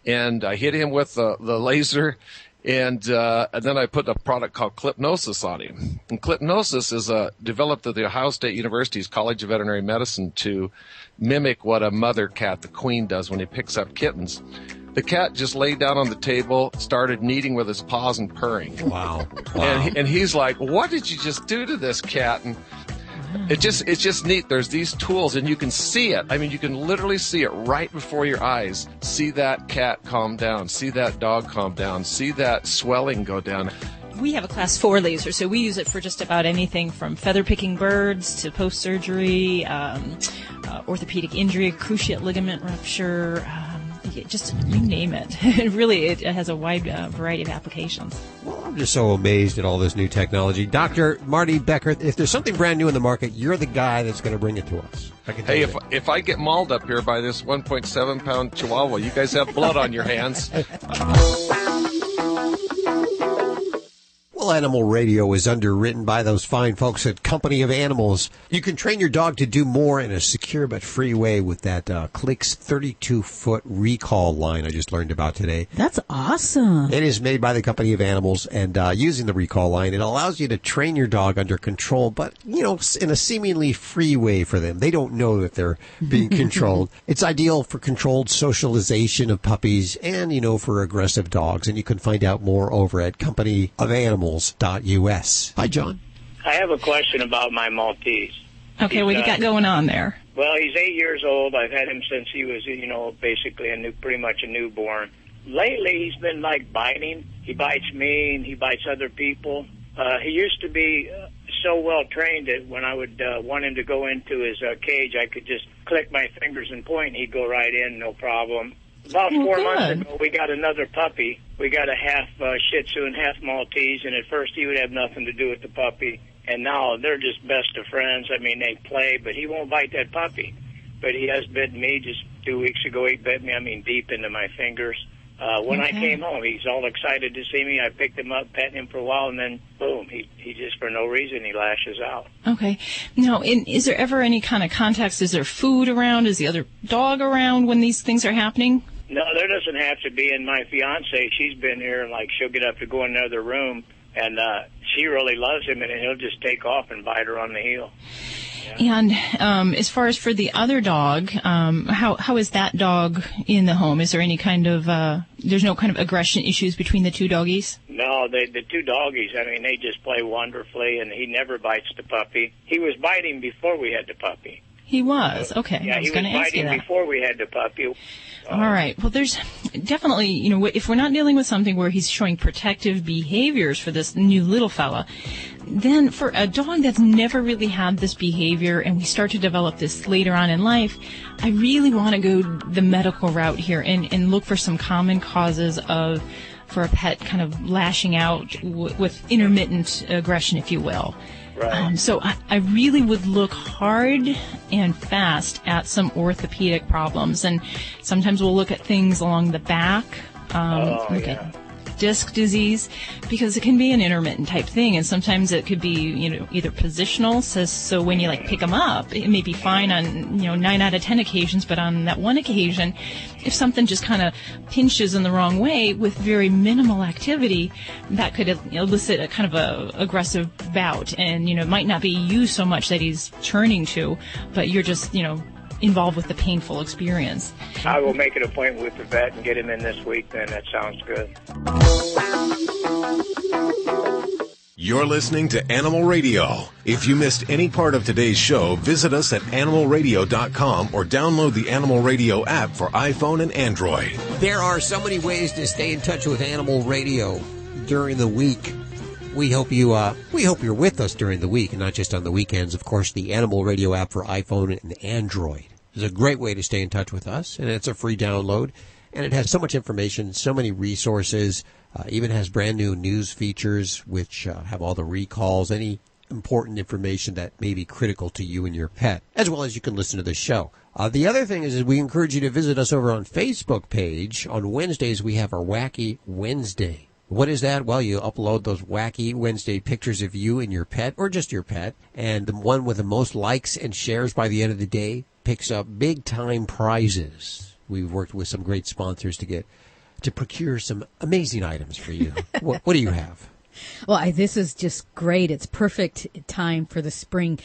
And I hit him with the laser, and then I put a product called Clipnosis on him. And Clipnosis is developed at the Ohio State University's College of Veterinary Medicine to mimic what a mother cat, the queen, does when he picks up kittens. The cat just laid down on the table, started kneading with his paws and purring. Wow. And he's like, what did you just do to this cat? And it's just neat. There's these tools, and you can see it. I mean, you can literally see it right before your eyes. See that cat calm down. See that dog calm down. See that swelling go down. We have a class 4 laser, so we use it for just about anything from feather picking birds to post-surgery, orthopedic injury, cruciate ligament rupture, just you name it. It has a wide variety of applications. Well, I'm just so amazed at all this new technology. Dr. Marty Becker, if there's something brand new in the market, you're the guy that's going to bring it to us. Hey, if I get mauled up here by this 1.7-pound chihuahua, you guys have blood on your hands. Well, Animal Radio is underwritten by those fine folks at Company of Animals. You can train your dog to do more in a secure but free way with that Clicks 32-foot recall line I just learned about today. That's awesome. It is made by the Company of Animals, and using the recall line, it allows you to train your dog under control, but, in a seemingly free way for them. They don't know that they're being controlled. It's ideal for controlled socialization of puppies and, for aggressive dogs, and you can find out more over at companyofanimalsUS. Hi, John. I have a question about my Maltese. Okay, what you got going on there? Well, he's 8 years old. I've had him since he was, basically pretty much a newborn. Lately, he's been biting. He bites me and he bites other people. He used to be so well trained that when I would want him to go into his cage, I could just click my fingers and point, and he'd go right in, no problem. About 4 months ago, we got another puppy. We got a half Shih Tzu and half Maltese, and at first he would have nothing to do with the puppy, and now they're just best of friends. I mean, they play, but he won't bite that puppy. But he has bitten me just 2 weeks ago. He bit me, deep into my fingers. When I came home, he's all excited to see me. I picked him up, petting him for a while, and then, boom, he just, for no reason, he lashes out. Okay. Now, is there ever any kind of context? Is there food around? Is the other dog around when these things are happening? No, there doesn't have to be. And my fiance, she's been here, and she'll get up to go in another room, and she really loves him, and he'll just take off and bite her on the heel. Yeah. And as far as for the other dog, how is that dog in the home? Is there any kind of there's no kind of aggression issues between the two doggies? No, the two doggies, they just play wonderfully, and he never bites the puppy. He was biting before we had the puppy. He was. Okay. Yeah, I was he going was to ask you biting that. before we had the puppy. All right. Well, there's definitely, if we're not dealing with something where he's showing protective behaviors for this new little fella, then for a dog that's never really had this behavior and we start to develop this later on in life, I really want to go the medical route here and look for some common causes for a pet kind of lashing out with intermittent aggression, if you will. Right. So I really would look hard and fast at some orthopedic problems. And sometimes we'll look at things along the back, at disc disease, because it can be an intermittent type thing. And sometimes it could be, either positional. So when you pick them up, it may be fine on, 9 out of 10 occasions. But on that one occasion, if something just kind of pinches in the wrong way with very minimal activity, that could elicit a kind of a aggressive bout. And, it might not be you so much that he's turning to, but you're just, involved with the painful experience. I will make an appointment with the vet and get him in this week, then. That sounds good. You're listening to Animal Radio. If you missed any part of today's show, visit us at animalradio.com or download the Animal Radio app for iPhone and Android. There are so many ways to stay in touch with Animal Radio during the week. We hope you're with us during the week and not just on the weekends. Of course, the Animal Radio app for iPhone and Android is a great way to stay in touch with us, and it's a free download. And it has so much information, so many resources, even has brand new news features which have all the recalls, any important information that may be critical to you and your pet, as well as you can listen to the show. The other thing is we encourage you to visit us over on Facebook page. On Wednesdays, we have our Wacky Wednesday. What is that? Well, you upload those Wacky Wednesday pictures of you and your pet, or just your pet, and the one with the most likes and shares by the end of the day picks up big-time prizes. We've worked with some great sponsors to procure some amazing items for you. What do you have? Well, this is just great. It's perfect time for the spring.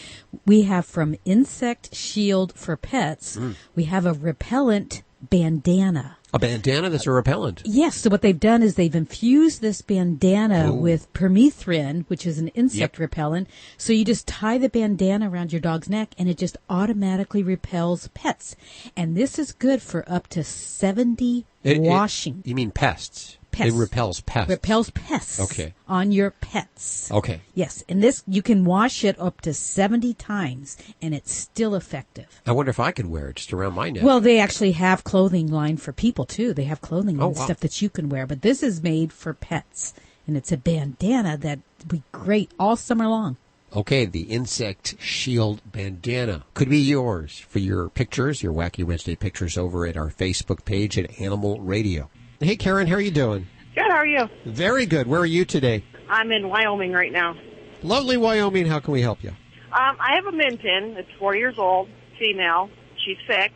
We have from Insect Shield for Pets, we have a repellent bandana. A bandana that's a repellent? Yes. So what they've done is they've infused this bandana with permethrin, which is an insect repellent. So you just tie the bandana around your dog's neck, and it just automatically repels pets. And this is good for up to 70 washing. You mean pests? Pests. It repels pests. Repels pests on your pets. Okay. Yes. And this, you can wash it up to 70 times, and it's still effective. I wonder if I could wear it just around my neck. Well, they actually have clothing line for people, too. They have clothing line stuff that you can wear. But this is made for pets, and it's a bandana that would be great all summer long. Okay, the Insect Shield bandana could be yours for your pictures, your Wacky Wednesday pictures over at our Facebook page at Animal Radio. Hey, Karen, how are you doing? Good, how are you? Very good. Where are you today? I'm in Wyoming right now. Lovely Wyoming. How can we help you? I have a Minton. It's 4 years old, female. She's fixed.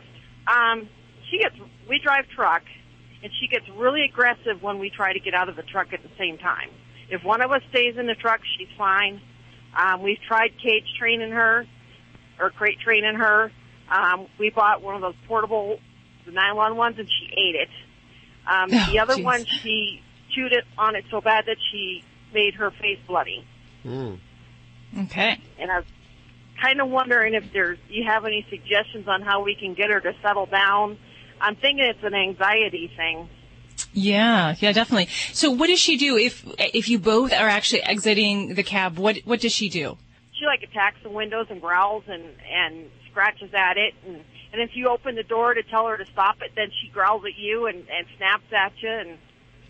We drive truck, and she gets really aggressive when we try to get out of the truck at the same time. If one of us stays in the truck, she's fine. We've tried cage training her, or crate training her. We bought one of those portable, the nylon ones, and she ate it. The other one, she chewed it on it so bad that she made her face bloody. Okay. And I was kind of wondering if you have any suggestions on how we can get her to settle down. I'm thinking it's an anxiety thing. Yeah, definitely. So what does she do if you both are actually exiting the cab? What does she do? She attacks the windows and growls and scratches at it, and if you open the door to tell her to stop it, then she growls at you and snaps at you. And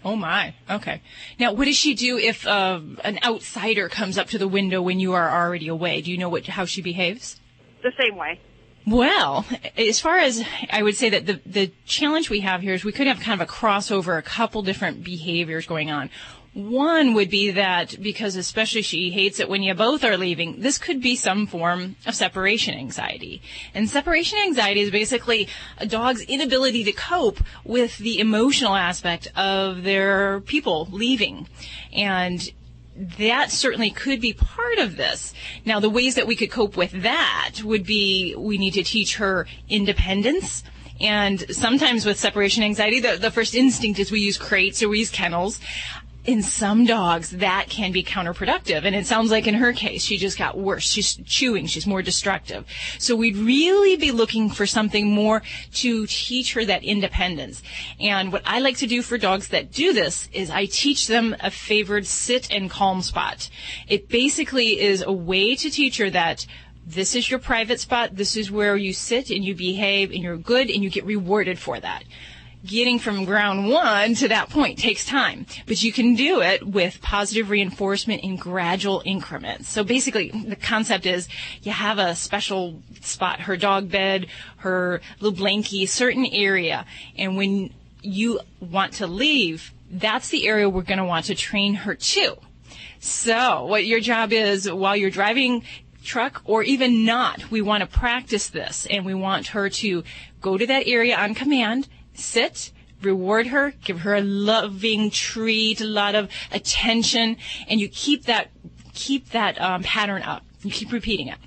oh my, okay. Now, what does she do if an outsider comes up to the window when you are already away? Do you know how she behaves? The same way. Well, as far as I would say that the challenge we have here is we could have kind of a crossover, a couple different behaviors going on. One would be that because especially she hates it when you both are leaving, this could be some form of separation anxiety. And separation anxiety is basically a dog's inability to cope with the emotional aspect of their people leaving. And that certainly could be part of this. Now, the ways that we could cope with that would be we need to teach her independence. And sometimes with separation anxiety, the first instinct is we use crates or we use kennels. in some dogs, that can be counterproductive. And it sounds like in her case, she just got worse. She's chewing. She's more destructive. So we'd really be looking for something more to teach her that independence. And what I like to do for dogs that do this is I teach them a favored sit and calm spot. It basically is a way to teach her that this is your private spot. This is where you sit and you behave and you're good and you get rewarded for that. Getting from ground one to that point takes time, but you can do it with positive reinforcement in gradual increments. So basically, the concept is you have a special spot, her dog bed, her little blankie, certain area, and when you want to leave, that's the area we're going to want to train her to. So what your job is while you're driving truck or even not, we want to practice this, and we want her to go to that area on command, sit, reward her, give her a loving treat, a lot of attention, and you keep that pattern up. You keep repeating it.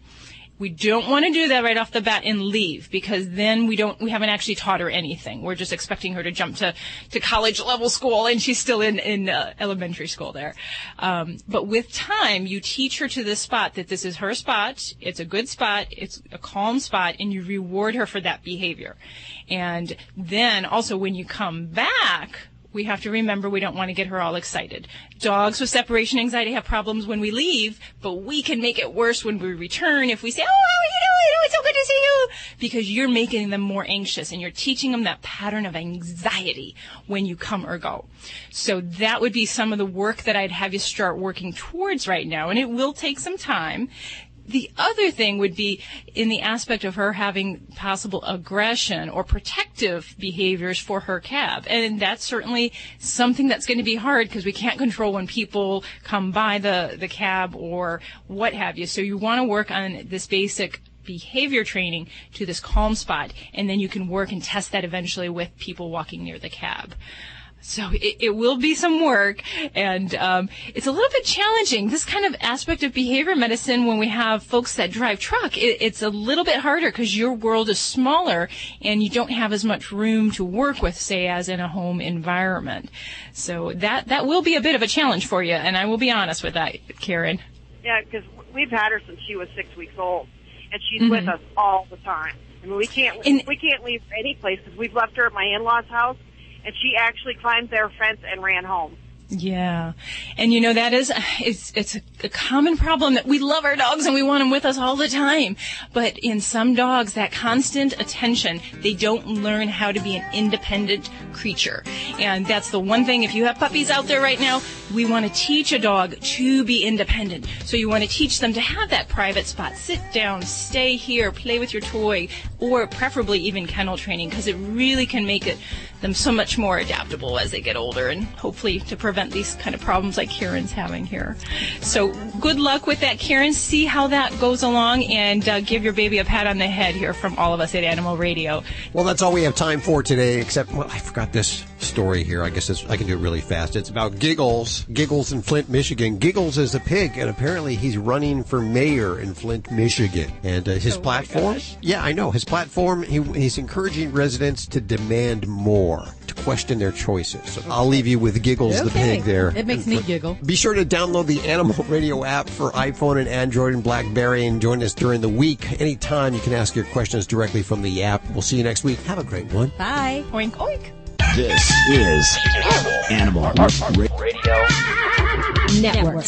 We don't want to do that right off the bat and leave, because then we haven't actually taught her anything. We're just expecting her to jump to college level school, and she's still in elementary school there. But with time, you teach her to this spot, that this is her spot. It's a good spot. It's a calm spot, and you reward her for that behavior. And then also when you come back, we have to remember we don't want to get her all excited. Dogs with separation anxiety have problems when we leave, but we can make it worse when we return if we say, oh, how are you doing? Oh, it's so good to see you. Because you're making them more anxious, and you're teaching them that pattern of anxiety when you come or go. So that would be some of the work that I'd have you start working towards right now, and it will take some time. The other thing would be in the aspect of her having possible aggression or protective behaviors for her cab. And that's certainly something that's going to be hard, because we can't control when people come by the cab or what have you. So you want to work on this basic behavior training to this calm spot, and then you can work and test that eventually with people walking near the cab. So it will be some work, and it's a little bit challenging. This kind of aspect of behavior medicine, when we have folks that drive truck, it's a little bit harder because your world is smaller and you don't have as much room to work with, say, as in a home environment. So that will be a bit of a challenge for you, and I will be honest with that, Karen. Yeah, because we've had her since she was 6 weeks old, and she's with us all the time. I mean, we can't leave her any place, because we've left her at my in-laws' house, and she actually climbed their fence and ran home. Yeah. And that is, it's a common problem that we love our dogs and we want them with us all the time. But in some dogs, that constant attention, they don't learn how to be an independent creature. And that's the one thing, if you have puppies out there right now, we want to teach a dog to be independent. So you want to teach them to have that private spot. Sit down, stay here, play with your toy, or preferably even kennel training, because it really can make them so much more adaptable as they get older, and hopefully to prevent these kind of problems like Karen's having here. So good luck with that, Karen. See how that goes along, and give your baby a pat on the head here from all of us at Animal Radio. Well, that's all we have time for today, except, I forgot this story here. I guess I can do it really fast. It's about Giggles. Giggles in Flint, Michigan. Giggles is a pig, and apparently he's running for mayor in Flint, Michigan. And his platform? Yeah, I know. His platform, he's encouraging residents to demand more, to question their choices. So I'll leave you with Giggles the pig there. It makes me giggle. Be sure to download the Animal Radio app for iPhone and Android and BlackBerry, and join us during the week. Anytime you can ask your questions directly from the app. We'll see you next week. Have a great one. Bye. Oink, oink. This is Animal Radio Network.